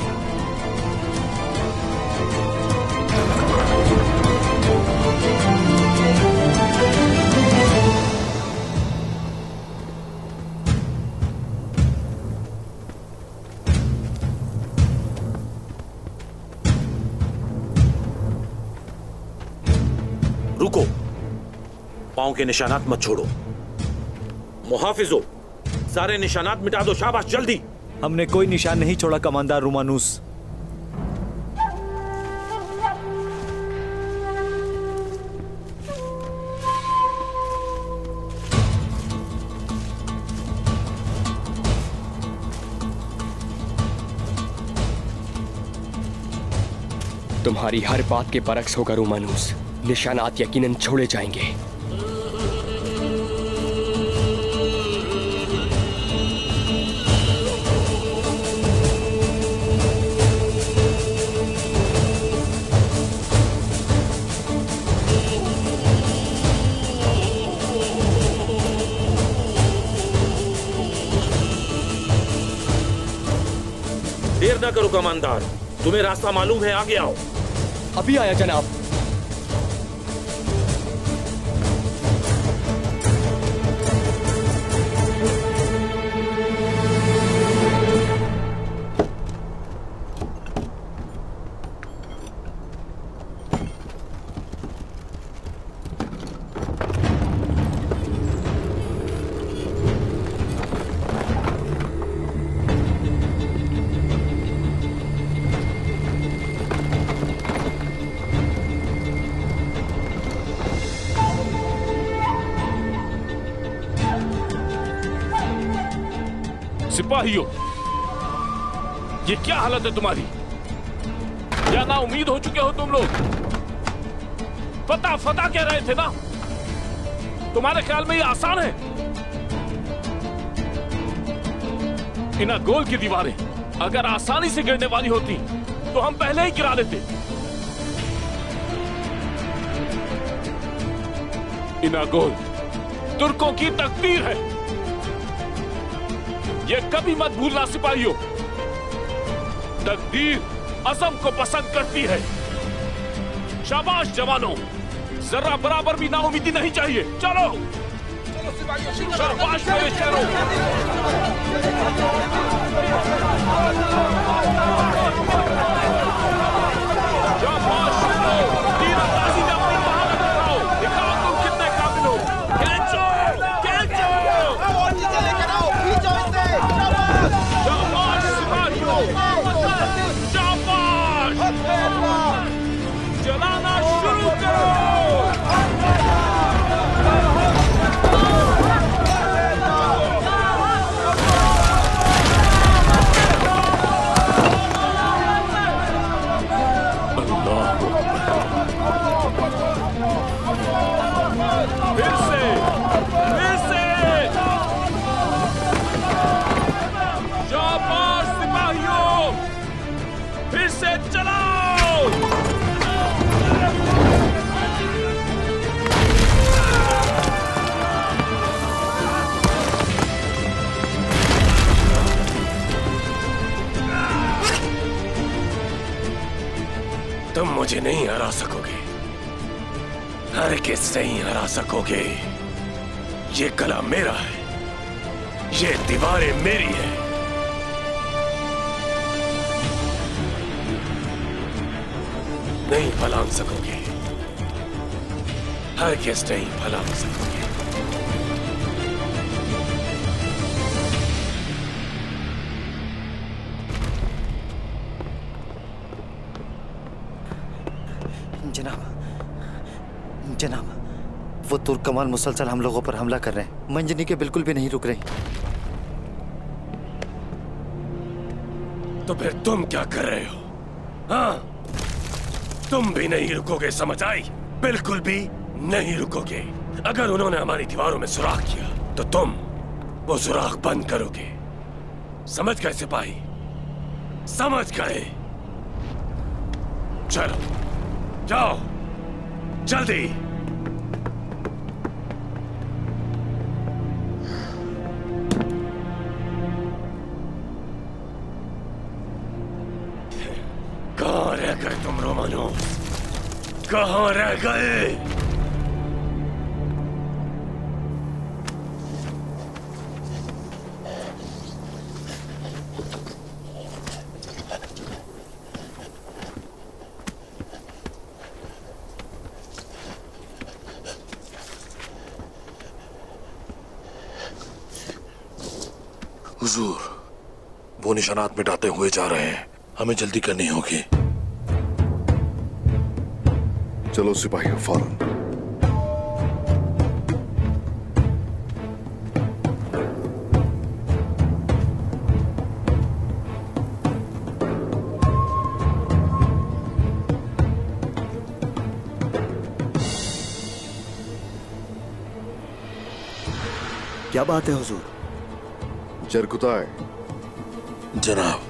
रुको, पांव के निशानात मत छोड़ो। मुहाफिजो, सारे निशानात मिटा दो। शाबाश, जल्दी। हमने कोई निशान नहीं छोड़ा कमांडर रोमानूस। तुम्हारी हर बात के बरक्स होगा रोमानूस। निशानात यकीनन छोड़े जाएंगे। देर ना करो कमांडर, तुम्हें रास्ता मालूम है, आगे आओ। अभी आया जनाब। सिपाहियों, ये क्या हालत है तुम्हारी? क्या ना उम्मीद हो चुके हो तुम लोग? फतह फतह कह रहे थे ना? तुम्हारे ख्याल में ये आसान है? इनागोल की दीवारें अगर आसानी से गिरने वाली होती तो हम पहले ही गिरा देते। इनागोल तुर्कों की तकदीर है, ये कभी मत भूलना सिपाहियों। तकदीर अज़म को पसंद करती है। शाबाश जवानों, जरा बराबर भी नाउमीदी नहीं चाहिए। चलो शाबाश मेरे शेरों। शाबाश शेरों, तीरंदाजी में अपनी महारत दिखाओ। दिखाओ तुम कितने काबिल हो। खींचो खींचो। शाबाश सिपाहियों, शाबाश। चलाना शुरू करो। तुम मुझे नहीं हरा सकोगे, हरगिज़ नहीं हरा सकोगे। ये कला मेरा है, ये दीवारें मेरी है। नहीं फलांग सकोगे, हरगिज़ नहीं फलांग सकोगे। जनाब, वो तुर्कमान मुसलसल हम लोगों पर हमला कर रहे हैं। मंजनी के बिल्कुल भी नहीं रुक रही। तो फिर तुम क्या कर रहे हो? हाँ, तुम भी नहीं रुकोगे, समझ आई? बिल्कुल भी नहीं रुकोगे। अगर उन्होंने हमारी दीवारों में सुराख किया तो तुम वो सुराख बंद करोगे। समझ गए सिपाही? समझ गए? चलो जाओ जल्दी। कहाँ रह गए तुम रोमानोस? कहाँ रह गए? हुजूर, वो निशानात मिटाते हुए जा रहे हैं, हमें जल्दी करनी होगी। चलो सिपाहियों, फौरन। क्या बात है हुजूर? जरकुताए। जनाब,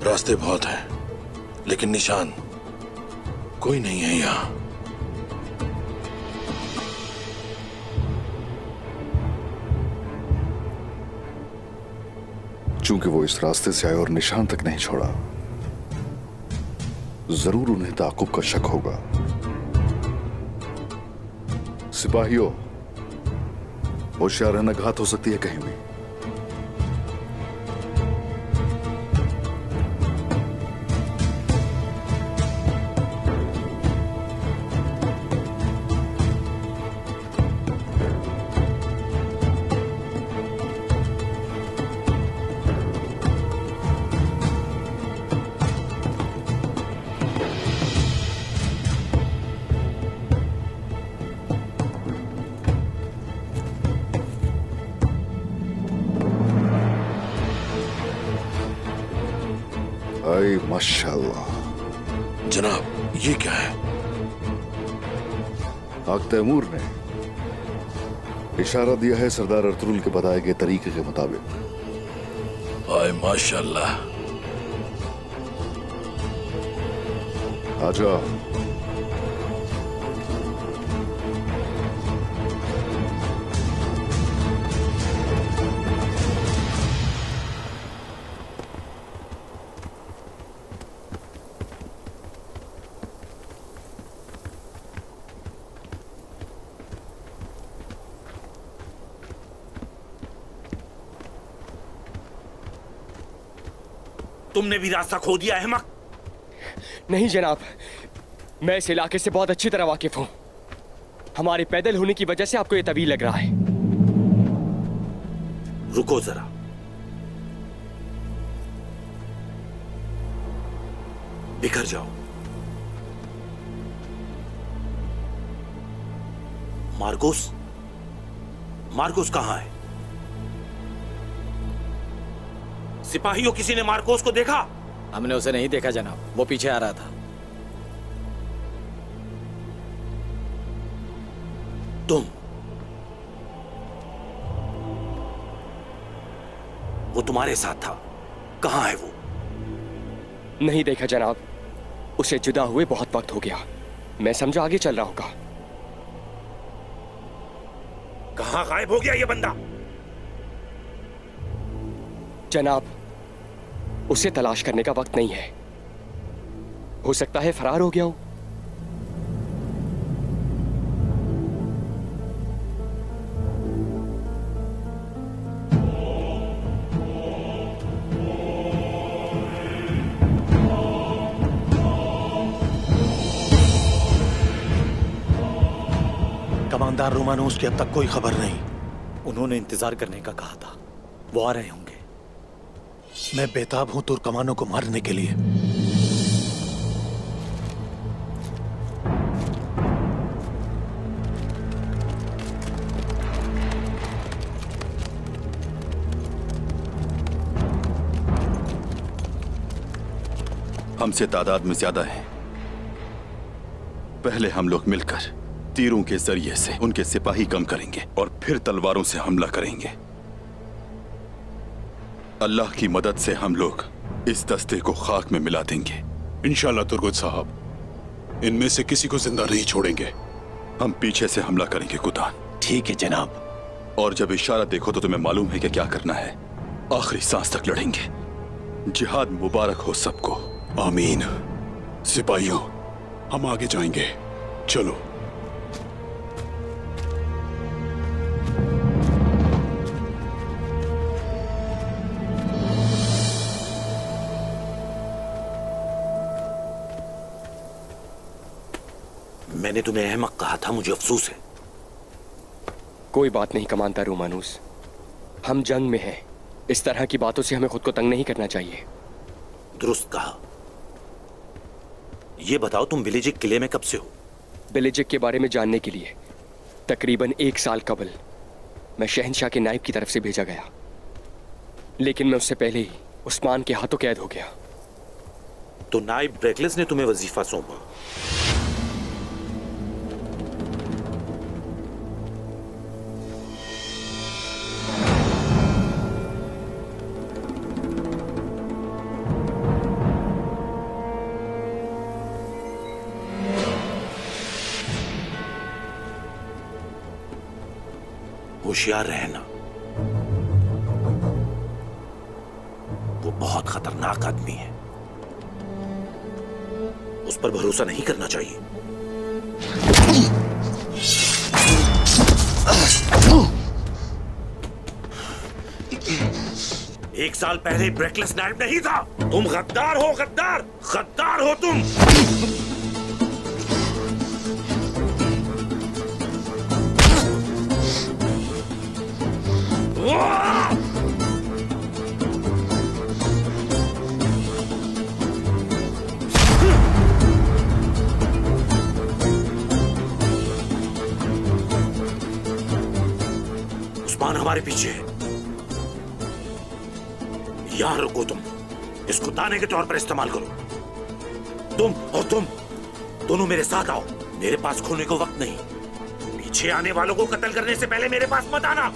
रास्ते बहुत हैं, लेकिन निशान कोई नहीं है यहाँ। चूंकि वो इस रास्ते से आए और निशान तक नहीं छोड़ा, जरूर उन्हें ताकुब का शक होगा। सिपाहियों, होशियार रहना, घात हो सकती है कहीं भी। माशाल्लाह। जनाब, ये क्या है? आग तैमूर ने इशारा दिया है सरदार अर्तुगरुल के बताए गए तरीके के मुताबिक। आए माशाल्लाह। आ जाओ। तुमने भी रास्ता खो दिया है मक? नहीं जनाब, मैं इस इलाके से बहुत अच्छी तरह वाकिफ हूं। हमारे पैदल होने की वजह से आपको ये तभी लग रहा है। रुको जरा, बिखर जाओ। मार्कोस, मार्कोस कहां है? सिपाहियों, किसी ने मार्कोस को देखा? हमने उसे नहीं देखा जनाब, वो पीछे आ रहा था। तुम, वो तुम्हारे साथ था, कहां है वो? नहीं देखा जनाब, उसे जुदा हुए बहुत वक्त हो गया। मैं समझा आगे चल रहा होगा। कहां गायब हो गया ये बंदा? जनाब, उसे तलाश करने का वक्त नहीं है। हो सकता है फरार हो गया हूं। कमांडर रोमानोस की अब तक कोई खबर नहीं। उन्होंने इंतजार करने का कहा था, वो आ रहे होंगे। मैं बेताब हूं तुर्कमानों को मारने के लिए। हमसे तादाद में ज्यादा है। पहले हम लोग मिलकर तीरों के जरिए से उनके सिपाही कम करेंगे और फिर तलवारों से हमला करेंगे। अल्लाह की मदद से हम लोग इस दस्ते को खाक में मिला देंगे। इंशाल्लाह तुर्गुत साहब, इनमें से किसी को जिंदा नहीं छोड़ेंगे। हम पीछे से हमला करेंगे कुतान। ठीक है जनाब। और जब इशारा देखो तो तुम्हें मालूम है कि क्या करना है। आखिरी सांस तक लड़ेंगे। जिहाद मुबारक हो सबको। आमीन। सिपाहियों, हम आगे जाएंगे, चलो। मैंने तुम्हें अहमक कहा था, मुझे अफसोस है। कोई बात नहीं कमांडर रोमानोस, हम जंग में हैं। इस तरह की बातों से हमें खुद को तंग नहीं करना चाहिए। दुरुस्त कहा। ये बताओ तुम बिलिजिक किले में कब से हो? बिलिजिक के बारे में जानने के लिए तकरीबन 1 साल कबल मैं शहंशाह के नायब की तरफ से भेजा गया, लेकिन मैं उससे पहले ही उस्मान के हाथों कैद हो गया। तो नायब ब्रेकलेस ने तुम्हें वजीफा सौंपा। होशियार रहना, वो बहुत खतरनाक आदमी है, उस पर भरोसा नहीं करना चाहिए। एक साल पहले ब्रेकलेस नायब नहीं था। तुम गद्दार हो, गद्दार, गद्दार हो तुम। उस्मान हमारे पीछे है। यहां रुको तुम, इसको दाने के तौर पर इस्तेमाल करो। तुम और तुम दोनों मेरे साथ आओ। मेरे पास खोने को वक्त नहीं। पीछे आने वालों को कत्ल करने से पहले मेरे पास मत आना।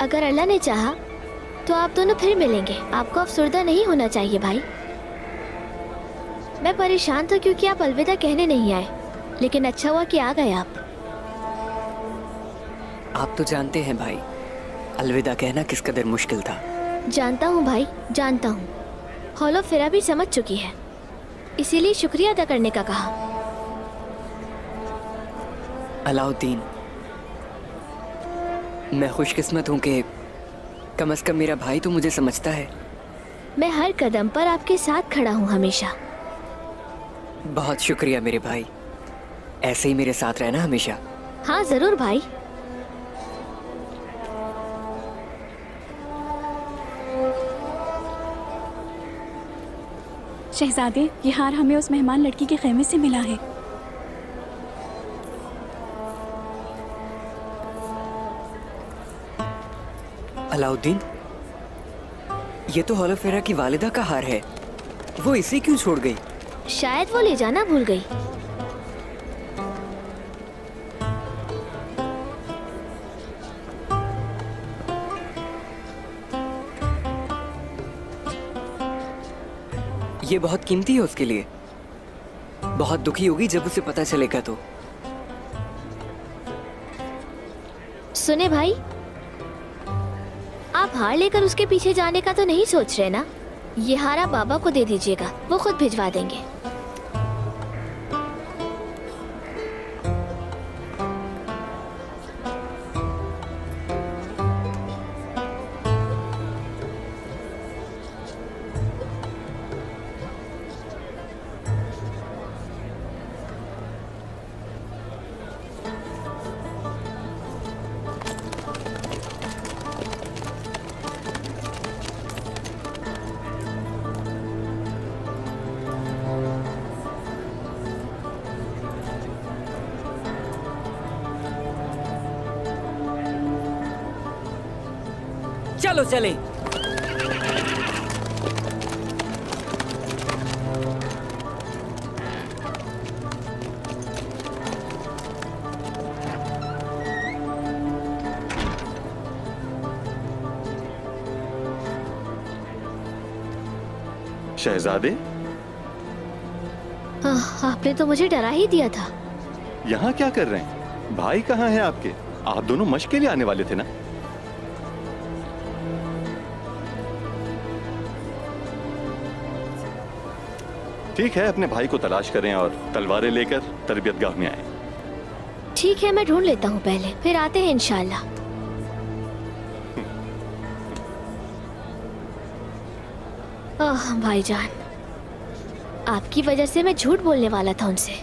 अगर अल्लाह ने चाहा तो आप दोनों फिर मिलेंगे। आपको अफसरदा नहीं होना चाहिए भाई। मैं परेशान था क्योंकि आप अलविदा कहने नहीं आए, लेकिन अच्छा हुआ कि आ गए आप। आप तो जानते हैं भाई, अलविदा कहना किस कदर मुश्किल था। जानता हूँ भाई, जानता हूँ। हौलो फिरा भी समझ चुकी है, इसीलिए शुक्रिया अदा करने का कहा। अलाउद्दीन, मैं खुशकिस्मत हूँ कि कम से कम मेरा भाई तो मुझे समझता है। मैं हर कदम पर आपके साथ खड़ा हूँ हमेशा। बहुत शुक्रिया मेरे भाई, ऐसे ही मेरे साथ रहना हमेशा। हाँ जरूर भाई। शहजादे, ये हार हमें उस मेहमान लड़की के खेमे से मिला है। अलाउद्दीन, ये तो हॉलो फेरा की वालिदा का हार है। वो इसे क्यों छोड़ गई? शायद वो ले जाना भूल गई। ये बहुत कीमती है उसके लिए। बहुत दुखी होगी जब उसे पता चलेगा तो। सुने भाई, आप हार लेकर उसके पीछे जाने का तो नहीं सोच रहे ना? ये हार आप बाबा को दे दीजिएगा, वो खुद भिजवा देंगे। चलो चले। शहजादे, आपने तो मुझे डरा ही दिया था। यहाँ क्या कर रहे हैं? भाई कहाँ हैं आपके? आप दोनों मश्क के लिए आने वाले थे ना? ठीक है, अपने भाई को तलाश करें और तलवारें लेकर तरबियतगाह में आए। ठीक है, मैं ढूंढ लेता हूँ पहले, फिर आते हैं इंशाल्लाह। भाईजान, आपकी वजह से मैं झूठ बोलने वाला था उनसे।